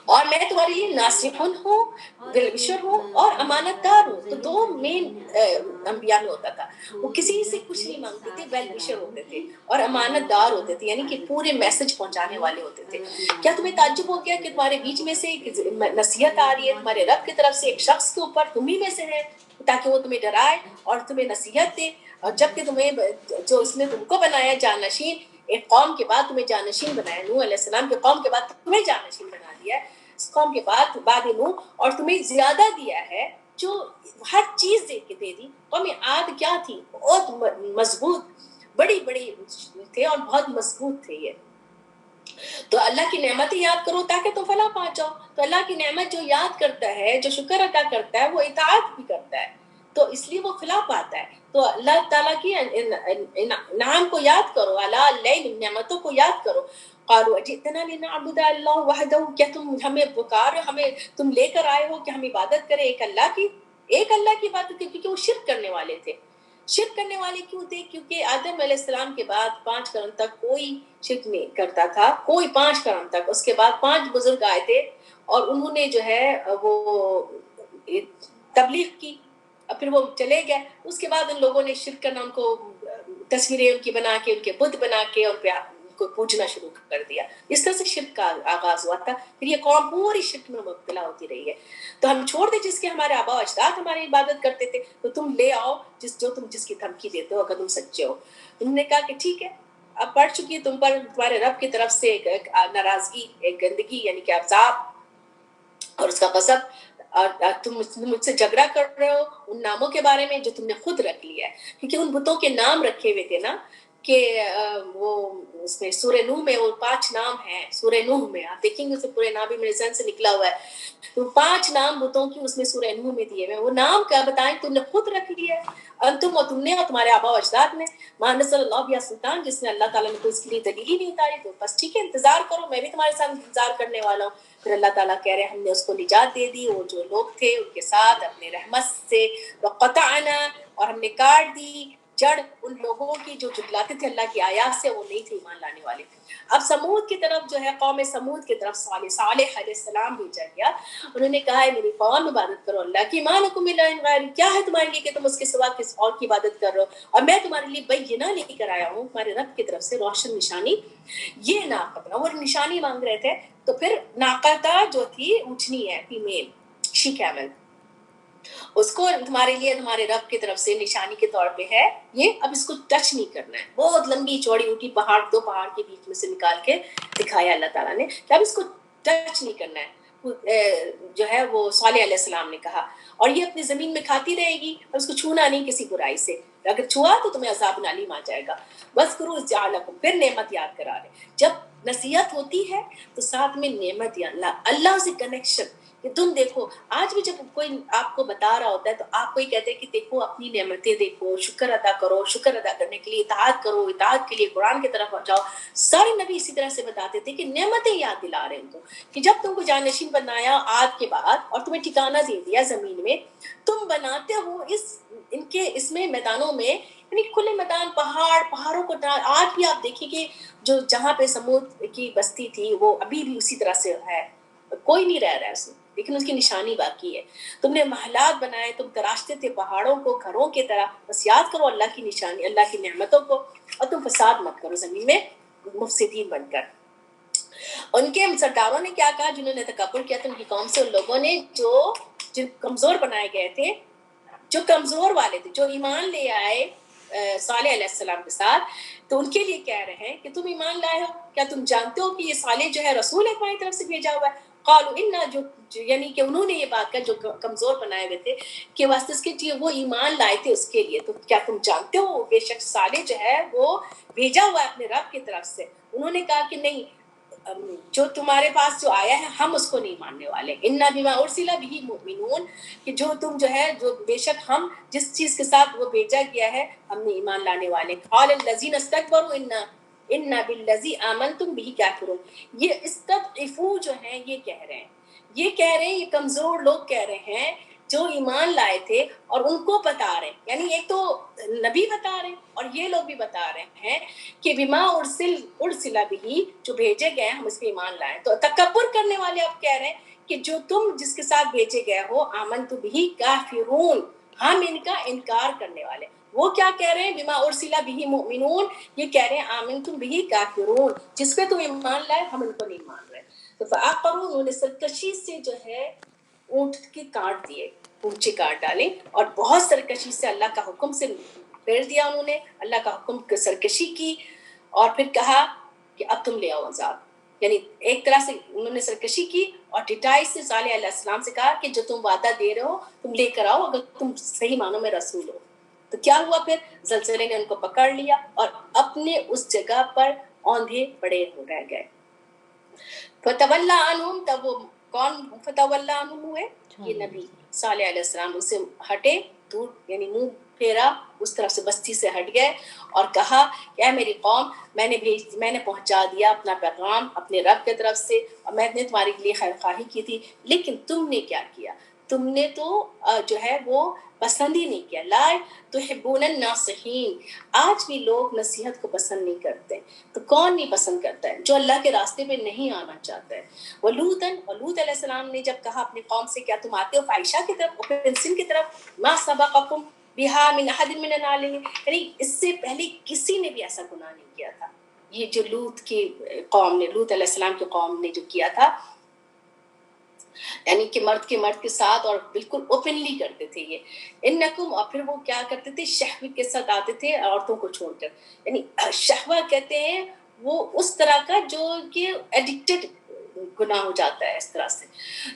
اور میں تمہارے لیے ناصح ہوں، بالبشر ہوں اور امانت دار ہوں۔ تو دو مین انبیاء میں ہوتا تھا، وہ کسی سے کچھ نہیں مانگتے تھے، بالبشر ہوتے تھے اور امانت دار ہوتے تھے، یعنی کہ پورے میسج پہنچانے والے ہوتے تھے۔ کیا تمہیں تعجب ہو گیا کہ تمہارے بیچ میں سے ایک نصیحت آ رہی ہے تمہارے رب کی طرف سے ایک شخص کے اوپر، تم ہی میں سے ہے، تاکہ وہ تمہیں ڈرائے اور تمہیں نصیحت دے، اور جبکہ تمہیں جو اس نے تم کو بنایا جانشین، ایک قوم کے بعد تمہیں جانشین بنایا، نوح علیہ السلام کی قوم کے بعد تمہیں جانشین بنا دیا ہے اس قوم کے بعد نوح، اور تمہیں زیادہ دیا ہے جو ہر چیز دے کے دے دی۔ قوم عاد کیا تھی؟ بہت مضبوط، بڑی بڑی تھے اور بہت مضبوط تھے یہ۔ تو اللہ کی نعمتیں یاد کرو تاکہ تم فلاح پا جاؤ۔ تو اللہ کی نعمت جو یاد کرتا ہے، جو شکر ادا کرتا ہے، وہ اطاعت بھی کرتا ہے، تو اس لیے وہ فلاح پاتا ہے۔ تو اللہ تعالیٰ کی انعام کو یاد کرو، اللہ نعمتوں کو یاد کرو۔ قالوا اجئتنا لنعبد اللہ وحدہ، کیا تم ہمیں پکار، ہمیں تم لے کر آئے ہو کہ ہم عبادت کریں ایک اللہ کی، ایک اللہ کی عبادت کی، کیونکہ وہ شرک کرنے والے تھے۔ شرک کرنے والے کیوں تھے؟ کیونکہ آدم علیہ السلام کے بعد 5 قرن تک کوئی شرک نہیں کرتا تھا، کوئی 5 قرن تک۔ اس کے بعد 5 بزرگ آئے تھے اور انہوں نے جو ہے وہ تبلیغ کی، اور پھر وہ چلے گئے۔ اس کے بعد ان لوگوں نے شرک کرنا، ان کو تصویریں ان کی بنا کے، ان کے بت بنا کے ان پہ کو پوجنا شروع کر دیا۔ اس طرح سے شرک کا آغاز ہوا تھا، پھر یہ قوم پوری شرک میں مبتلا ہوتی رہی ہے۔ تو ہم چھوڑ دیں جس کے ہمارے آبا و اجداد ہماری عبادت کرتے تھے، تو تم لے آؤ جس کی دھمکی دیتے ہو، اگر تم سچے ہو۔ انہوں نے کہا کہ ٹھیک ہے، اب پڑ چکی ہے تم پر تمہارے رب کی طرف سے ایک ناراضگی، ایک گندگی، یعنی کہ عذاب اور اس کا غضب، اور تم مجھ سے جھگڑا کر رہے ہو ان ناموں کے بارے میں جو تم نے خود رکھ لیا ہے، کیونکہ ان بتوں کے نام رکھے ہوئے تھے نا، کہ وہ اس میں سورہ نوح میں وہ 5 نام ہیں، سورہ نوح میں آپ دیکھیں گے، اسے پورے نام بھی میرے ذہن سے نکلا ہوا ہے، تو 5 نام بتوں کی اس میں سورہ نوح میں دیے ہوئے، وہ نام کیا بتائیں، تم نے خود رکھ لیا ہے، تم نے اور تمہارے آبا و اجداد نے، ما نزل اللہ بہا سلطان، جس نے اللہ تعالیٰ نے کوئی اس کے لیے دلیل ہی نہیں اتاری، تو بس ٹھیک ہے انتظار کرو، میں بھی تمہارے ساتھ انتظار کرنے والا ہوں۔ پھر اللہ تعالیٰ کہہ رہے ہیں ہم نے اس کو نجات دے دی، وہ جو لوگ تھے ان کے ساتھ اپنے رحمت سے، وقطعنا، اور ہم نے کاٹ دی جڑ ان لوگوں کی جو جھٹلاتے تھے اللہ کی آیات سے، وہ نہیں تھے ایمان لانے والے۔ اب سمود کی طرف جو ہے، قوم سمود کی طرف صالح علیہ السلام بھیجا گیا، انہوں نے کہا ہے میری قوم عبادت کرو اللہ کی، ما لکم من الہ غیر، کیا ہے تمہارے لیے کہ تم اس کے سوا کس اور کی عبادت کر رہے ہو، اور میں تمہارے لیے بینہ لے کر آیا ہوں تمہارے رب کی طرف سے روشن نشانی۔ یہ ناقہ، وہ نشانی مانگ رہے تھے، تو پھر ناقہ جو تھی اونٹنی ہے، فیمیل شی کیمل، اس کو تمہارے لیے تمہارے رب کی طرف سے نشانی کے طور پہ ہے، یہ اب اس کو ٹچ نہیں کرنا ہے۔ بہت لمبی چوڑی اونٹی، پہاڑ، 2 پہاڑ کے بیچ میں سے نکال کے دکھایا اللہ تعالیٰ نے کہ اب اس کو ٹچ نہیں کرنا ہے، جو ہے وہ صالح علیہ السلام نے کہا، اور یہ اپنی زمین میں کھاتی رہے گی اور اس کو چھونا نہیں کسی برائی سے، اگر چھوا تو تمہیں عذاب علیم آ جائے گا۔ بس کرو جعلکم، پھر نعمت یاد کرا رہے، جب نصیحت ہوتی ہے تو ساتھ میں نعمت یا اللہ سے کنیکشن، کہ تم دیکھو، آج بھی جب کوئی آپ کو بتا رہا ہوتا ہے تو آپ کو یہ کہتے ہیں کہ دیکھو اپنی نعمتیں دیکھو، شکر ادا کرو، شکر ادا کرنے کے لیے اطاعت کرو، اطاعت کے لیے قرآن کی طرف جاؤ۔ سارے نبی اسی طرح سے بتاتے تھے کہ نعمتیں یاد دلا رہے ہیں ان کو، کہ جب تم کو جانشین بنایا عاد کے بعد اور تمہیں ٹھکانہ دے دیا زمین میں، تم بناتے ہو اس میں میدانوں میں، یعنی کھلے میدان، پہاڑوں کو، آج بھی آپ دیکھیں کہ جو جہاں پہ سمود کی بستی تھی وہ ابھی بھی اسی طرح سے ہے، کوئی نہیں رہ رہا ہے اس میں، لیکن اس کی نشانی باقی ہے۔ تم نے محلات بنائے، تم تراشتے تھے پہاڑوں کو گھروں کی طرح، بس یاد کرو اللہ کی نشانی، اللہ کی نعمتوں کو، اور تم فساد مت کرو زمین میں مفسدین بن کر۔ ان کے سرداروں نے کیا کہا، جنہوں نے تکبر کیا تھا ان کی قوم سے، ان لوگوں نے جو کمزور بنائے گئے تھے، جو کمزور والے تھے، جو ایمان لے آئے صالح علیہ السلام کے ساتھ، تو ان کے لیے کہہ رہے ہیں کہ تم ایمان لائے ہو، کیا تم جانتے ہو کہ یہ صالح جو ہے رسول ہے تمہاری طرف سے بھیجا ہوا ہے؟ قالوا انا، یعنی کہ انہوں نے یہ بات کہا جو کمزور بنائے ہوئے تھے، کہ واسطے اس کے وہ ایمان لائے تھے اس کے لیے، تو کیا تم جانتے ہو بے شک صالح جو ہے وہ بھیجا ہوا ہے اپنے رب کی طرف سے؟ انہوں نے کہا کہ نہیں، جو تمہارے پاس جو آیا ہے ہم اس کو نہیں ماننے والے، انا بما ارسل به مؤمنون، کہ جو تم جو ہے، جو بے شک ہم جس چیز کے ساتھ وہ بھیجا گیا ہے ہم نے ایمان لانے والے۔ قال الذین استکبروا انا انا بالذی آمنتم بہ کافرون. یہ استضعفوا جو ہیں یہ کہہ رہے ہیں یہ کمزور لوگ کہہ رہے ہیں جو ایمان لائے تھے اور ان کو بتا رہے ہیں، یعنی ایک تو نبی بتا رہے ہیں اور یہ لوگ بھی بتا رہے ہیں کہ بما ارسل بہ، جو بھیجے گئے ہم اس پہ ایمان لائے. تو تکبر کرنے والے اب کہہ رہے ہیں کہ جو تم جس کے ساتھ بھیجے گئے ہو آمنت بہ کافرون، ہم ان کا انکار کرنے والے. وہ کیا کہہ رہے ہیں؟ بما ارسل بہ مؤمنون، یہ کہہ رہے ہیں آمنتم بہ کافرون، جس پہ تم ایمان لائے ہم ان کو نہیں مان رہے. تو فعقروا، انہوں نے سرکشی سے جو ہے اونٹ کے کاٹ دیے، اونچے کاٹ ڈالے اور بہت سرکشی سے اللہ کا حکم سے پھیر دیا انہوں نے، اللہ کا حکم کی سرکشی کی. اور پھر کہا کہ اب تم لے آؤ عذاب. یعنی ایک طرح سے انہوں نے سرکشی کی اور ڈٹائی سے صالح علیہ السلام سے کہا کہ جو تم وعدہ دے رہے ہو تم لے کر آؤ اگر تم صحیح معنوں میں رسول ہو. تو کیا ہوا پھر؟ زلزلے نے ان کو پکڑ لیا اور اپنے اس جگہ پر اوندھے پڑے ہو رہ گئے. فتولا عنہم، تب وہ کون فتولا عنہم ہوئے؟ یہ نبی صالح علیہ السلام. ان سے ہٹے، دور یعنی منہ پھیرا اس طرف سے، بستی سے ہٹ گئے اور کہا کہ اے میری قوم، میں نے پہنچا دیا اپنا پیغام اپنے رب کی طرف سے اور میں نے تمہارے لیے خیر خواہی کی تھی، لیکن تم نے کیا کیا؟ تم نے تو جو ہے وہ پسند ہی نہیں کیا. لا تحبون الناصحین، آج بھی لوگ نصیحت کو پسند نہیں کرتے. تو کون نہیں پسند کرتا ہے؟ جو اللہ کے راستے پہ نہیں آنا چاہتا ہے. ولوط علیہ السلام نے جب کہا اپنی قوم سے کیا تم آتے ہو فاحشہ کی طرف، اوپنسن کی طرف، ما سبقکم بہا من احد من العالمین، یعنی اس سے پہلے کسی نے بھی ایسا گناہ نہیں کیا تھا. یہ جو لوط کی قوم نے، لوط علیہ السلام کی قوم نے جو کیا تھا، یعنی کہ مرد کے ساتھ اور بالکل اوپنلی کرتے تھے یہ. انکم، اور پھر وہ کیا کرتے تھے؟ شہوے کے ساتھ آتے تھے عورتوں کو چھوڑ کر. یعنی شہوہ کہتے ہیں وہ اس طرح کا جو کہ ایڈکٹڈ گناہ ہو جاتا ہے اس طرح سے.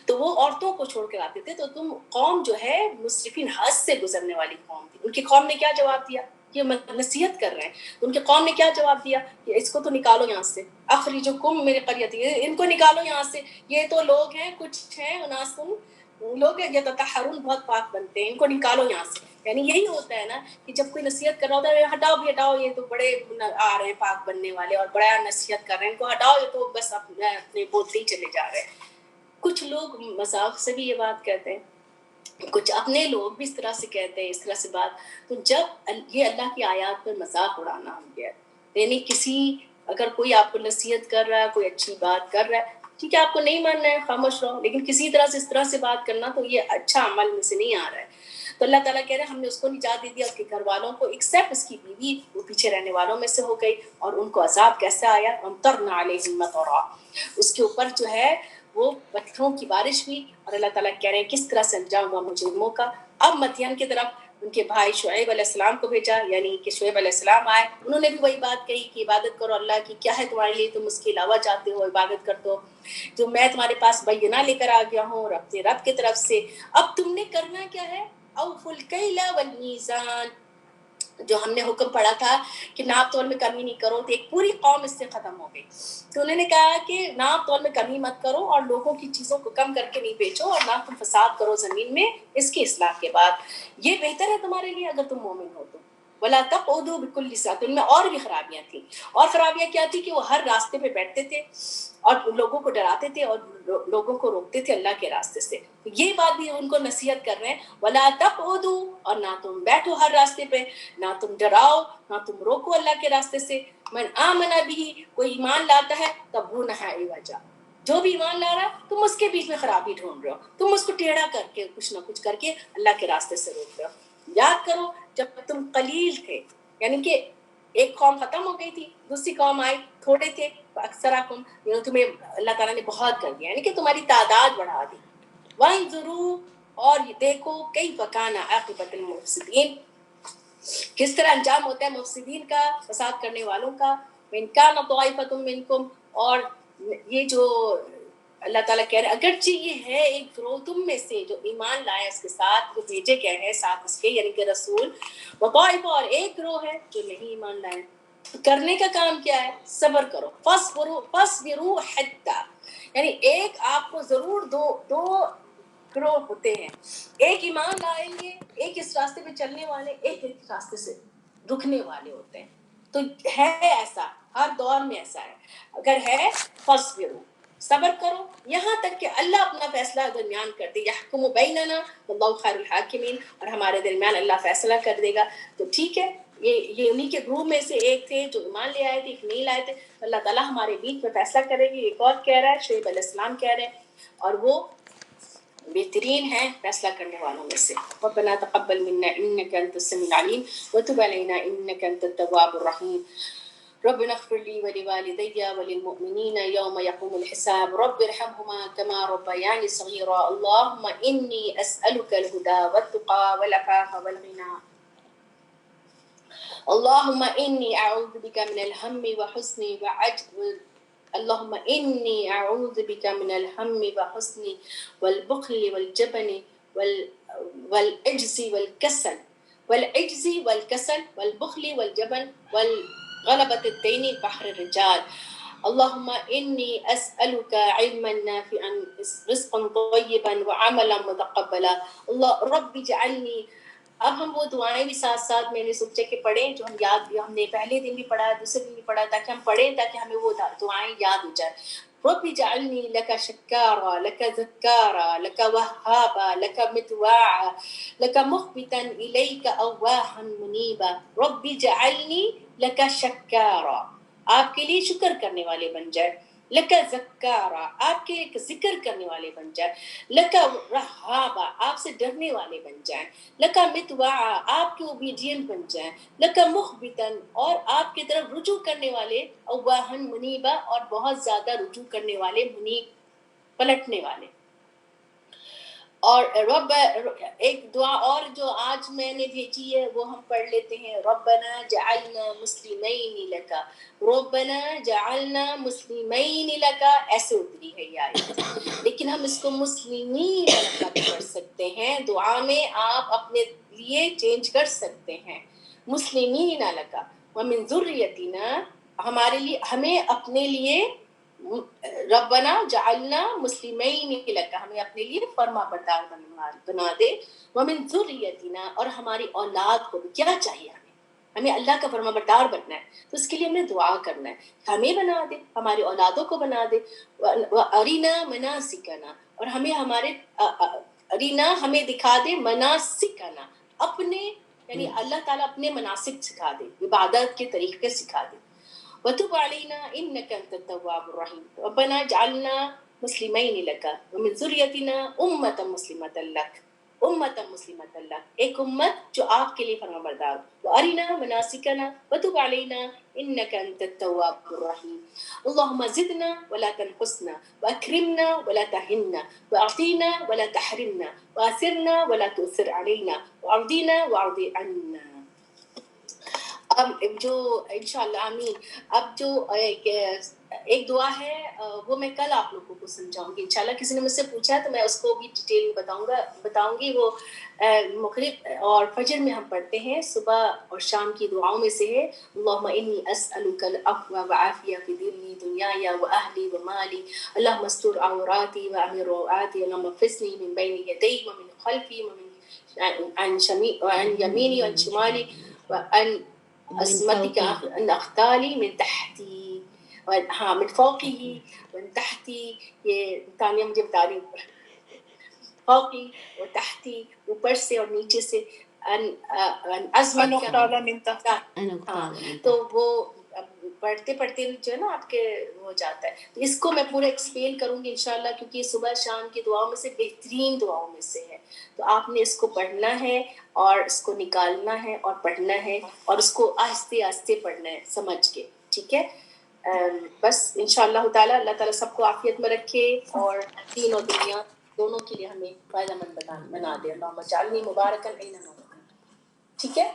تو وہ عورتوں کو چھوڑ کر آتے تھے. تو تم قوم جو ہے مسرفین، حد سے گزرنے والی قوم تھی. ان کی قوم نے کیا جواب دیا؟ یہ نصیحت کر رہے ہیں. ان کی قوم نے کیا جواب دیا کہ اس کو تو نکالو یہاں سے، اخرجکم من قریتی، ان کو نکالو یہاں سے، یہ تو لوگ ہیں، کچھ ہیں اناسن لوگ ہیں یتطہرون، بہت پاک بنتے ہیں، ان کو نکالو یہاں سے. یعنی یہی ہوتا ہے نا کہ جب کوئی نصیحت کر رہا ہوتا ہے ہٹاؤ بھی ہٹاؤ، یہ تو بڑے آ رہے ہیں پاک بننے والے اور بڑا نصیحت کر رہے ہیں، ان کو ہٹاؤ، یہ تو بس اپنے بولتے ہی چلے جا رہے ہیں. کچھ لوگ مذاق سے بھی یہ بات کہتے ہیں، کچھ اپنے لوگ بھی اس طرح سے کہتے ہیں، اس طرح سے بات. تو جب یہ اللہ کی آیات پر مذاق اڑانا ہو گیا، یعنی کسی اگر کوئی آپ کو نصیحت کر رہا ہے، کوئی اچھی بات کر رہا ہے، ٹھیک ہے آپ کو نہیں ماننا ہے خاموش رہو، لیکن کسی طرح سے اس طرح سے بات کرنا تو یہ اچھا عمل میں سے نہیں آ رہا ہے. تو اللہ تعالیٰ کہہ رہے ہیں ہم نے اس کو نجات دے دیا، اس کے گھر والوں کو، ایکسیپٹ اس کی بیوی، وہ پیچھے رہنے والوں میں سے ہو گئی. اور ان کو عذاب کیسا آیا؟ امطرنا علیہم مطرا، اس کے اوپر جو ہے وہ پتھروں کی بارش ہوئی. اور اللہ تعالیٰ کہہ رہے ہیں کس طرح سے انجام ہوا مجرموں کا. اب مدین کی طرف ان کے بھائی شعیب علیہ السلام کو بھیجا، یعنی کہ شعیب علیہ السلام آئے، انہوں نے بھی وہی بات کہی کہ عبادت کرو اللہ کی، کیا ہے تمہارے لیے، تم اس کے علاوہ چاہتے ہو عبادت کر دو، جو میں تمہارے پاس بینہ لے کر آ گیا ہوں اور اپنے رب کی طرف سے. اب تم نے کرنا کیا ہے؟ اوفوا الکیل والمیزان، جو ہم نے حکم پڑھا تھا کہ ناپ تول میں کمی نہیں کرو، تو ایک پوری قوم اس سے ختم ہو گئی. تو انہوں نے کہا کہ ناپ تول میں کمی مت کرو اور لوگوں کی چیزوں کو کم کر کے نہیں بیچو اور نہ تم فساد کرو زمین میں اس کی اصلاح کے بعد، یہ بہتر ہے تمہارے لیے اگر تم مومن ہو تو. ولا تقعدوا بكل صراط، ان میں اور بھی خرابیاں تھیں. اور خرابیاں کیا تھی کہ وہ ہر راستے پہ بیٹھتے تھے اور لوگوں کو ڈراتے تھے اور لوگوں کو روکتے تھے اللہ کے راستے سے. یہ بات بھی ان کو نصیحت کر رہے ہیں، ولا تقعدوا، اور نہ تم بیٹھو ہر راستے پہ، نہ تم ڈراؤ، نہ تم روکو اللہ کے راستے سے. من آمن بھی، کوئی ایمان لاتا ہے تب وہ نہ وجہ، جو بھی ایمان لا رہا تم اس کے بیچ میں خرابی ڈھونڈ رہے ہو، تم اس کو ٹیڑھا کر کے کچھ نہ کچھ کر کے اللہ کے راستے سے روک رہے ہو. یاد کرو جب تم قلیل تھے، یعنی کہ ایک قوم ختم ہو گئی تھی، دوسری قوم آئی، تھوڑے تھے، اکثرکم، تمہیں اللہ تعالیٰ نے بہت کر دیا، یعنی کہ تمہاری تعداد بڑھا دی. وانظروا، اور دیکھو کیف کان عاقبۃ المفسدین، کس طرح انجام ہوتا ہے مفسدین کا، فساد کرنے والوں کا. وَإِنْ كَانَ طَائِفَةٌ مِّنْكُمْ، اور یہ جو اللہ تعالیٰ کہہ رہے ہیں اگرچہ یہ ہے ایک گروہ تم میں سے جو ایمان لائے اس کے ساتھ، جو بھیجے گئے ہیں ساتھ اس کے، یعنی کہ رسول، وطائفہ، اور ایک گروہ ہے جو نہیں ایمان لائے. کرنے کا کام کیا ہے؟ صبر کرو. فَاصْبِرُوا حَتَّى، یعنی ایک آپ کو ضرور دو گروہ ہوتے ہیں، ایک ایمان لائیں گے، ایک اس راستے پہ چلنے والے، ایک راستے سے رکنے والے ہوتے ہیں. تو ہے ایسا ہر دور میں ایسا ہے. اگر ہے فصبروا، صبر کرو یہاں تک کہ اللہ اپنا فیصلہ درمیان کر دے. یحکم بیننا واللہ خیر الحاکمین، اور ہمارے درمیان اللہ فیصلہ کر دے گا. تو ٹھیک ہے، یہ انہی کے گروپ میں سے ایک تھے جو ایمان لے آئے تھے، ایک نہیں لائے تھے. اللہ تعالیٰ ہمارے بیچ میں فیصلہ کرے گی. ایک اور کہہ رہا ہے، شعیب علیہ السلام کہہ رہے ہیں، اور وہ بہترین ہے فیصلہ کرنے والوں میں سے. ربنا تقبل منا انك انت السميع العليم وتب علينا انك انت التواب الرحيم. ربنا اغفر لي ولوالدي وللمؤمنين يوم يقوم الحساب. رب ارحمهما كما ربياني صغيرا. اللهم إني أسألك الهدى والتقى والعفاف والغنى. اللهم إني أعوذ بك من الهم وحزن وعجز. اللهم إني أعوذ بك من الهم وحزن والبخل والجبن والعجز والكسل والبخل والجبن والغلبة الدين بحر الرجال. اللهم إني أسألك علما نافعا رزقا طيبا وعملا متقبلا. اللہ رب اجعلنی. اب ہم وہ دعائیں بھی ساتھ ساتھ میں نے سوچا کہ پڑھیں جو ہم نے پہلے دن بھی پڑھا، دوسرے دن بھی پڑھا، تاکہ ہم پڑھیں تاکہ ہمیں وہ دعائیں یاد ہو جائیں. رب اجعلنی لک شکارا لک ذکارا لک وہابا لک متواعا لک مخبتا الیک اواہا منیبا. رب اجعلنی لک شکارا، آپ کے لیے شکر کرنے والے بن جائے. لک ذکارا، آپ کے لیے ذکر کرنے والے بن جائے. لک رہابا، آپ سے ڈرنے والے بن جائیں. لک متواعا، آپ کے اوبیڈینٹ بن جائیں. لک مخبتاً، اور آپ کی طرف رجوع کرنے والے. اواہن منیبا، اور بہت زیادہ رجوع کرنے والے، منیب پلٹنے والے. اور رب ایک دعا اور جو آج میں نے بھیجی ہے وہ ہم پڑھ لیتے ہیں. ربنا جعلنا مسلمین لک، ربنا جعلنا مسلمین لک، ایسے اتری ہے یہ آیت، لیکن ہم اس کو مسلمین لک بھی پڑھ سکتے ہیں. دعا میں آپ اپنے لیے چینج کر سکتے ہیں. مسلمین لک ومن ذریتنا، ہمارے لیے، ہمیں اپنے لیے. ربنا جعلنا مسلمین لک، ہمیں اپنے لیے فرما بردار بنا دے. ومن ذریتنا، اور ہماری اولاد کو بھی. کیا چاہیے ہمیں اللہ کا فرما بردار بننا ہے، تو اس کے لیے ہمیں دعا کرنا ہے. ہمیں بنا دے، ہماری اولادوں کو بنا دے. ارینا مناسکنا، اور ہمیں ہمارے ارینا، ہمیں دکھا دے. مناسکنا، اپنے، یعنی اللہ تعالیٰ اپنے مناسک سکھا دے، عبادت کے طریقے سکھا دے. وتب علينا انك انت التواب الرحيم. ربنا اجعلنا مسلمين لك ومن ذريتنا امة مسلمة لك، امة مسلمة لك، ایک امت جو آپ کے لیے فرما بردار. وارنا مناسکنا وتب علينا انك انت التواب الرحيم. اللهم زدنا ولا تنقصنا، واكرمنا ولا تهنا، واعطينا ولا تحرمنا، واثرنا ولا تؤثر علينا، وارضنا وارض عنا. اب جو انشاءاللہ آمین. اب جو ایک دعا ہے وہ میں کل آپ لوگوں کو سمجھاؤں گی انشاءاللہ. کسی نے مجھ سے پوچھا تو میں اس کو بھی ڈیٹیل میں بتاؤں گی. وہ مغرب اور فجر میں ہم پڑھتے ہیں، صبح اور شام کی دعاؤں میں سے ہے. اللہم انی اسألک العفو والعافیہ فی دینی دنیای واہلی ومالی. اللہم استر عوراتی وامن روعاتی. اللہم احفظنی من بین یدی ومن خلفی وعن یمینی وعن شمالی وعن عصمتك ان اختالی من تحتی. ہاں، من فوقی من تحتی. یہ تانیہ مجھے بتا رہی فوقی و تحتی، اوپر سے اور نیچے سے. عظمت کا من تحتی. تو وہ پڑھتے پڑھتے جو ہے نا آپ کے ہو جاتا ہے. تو اس کو میں پورا ایکسپلین کروں گی انشاءاللہ، کیونکہ یہ صبح شام کی دعاؤں میں سے بہترین دعاؤں میں سے ہے. تو آپ نے اس کو پڑھنا ہے اور اس کو نکالنا ہے اور پڑھنا ہے، اور اس کو آہستے آہستے پڑھنا ہے سمجھ کے. ٹھیک ہے، بس انشاءاللہ تعالیٰ اللہ تعالیٰ سب کو عافیت میں رکھے اور دین اور دنیا دونوں کے لیے ہمیں فائدہ مند بنا دے. اللہم اجعلنی مبارکا اینما. ٹھیک ہے.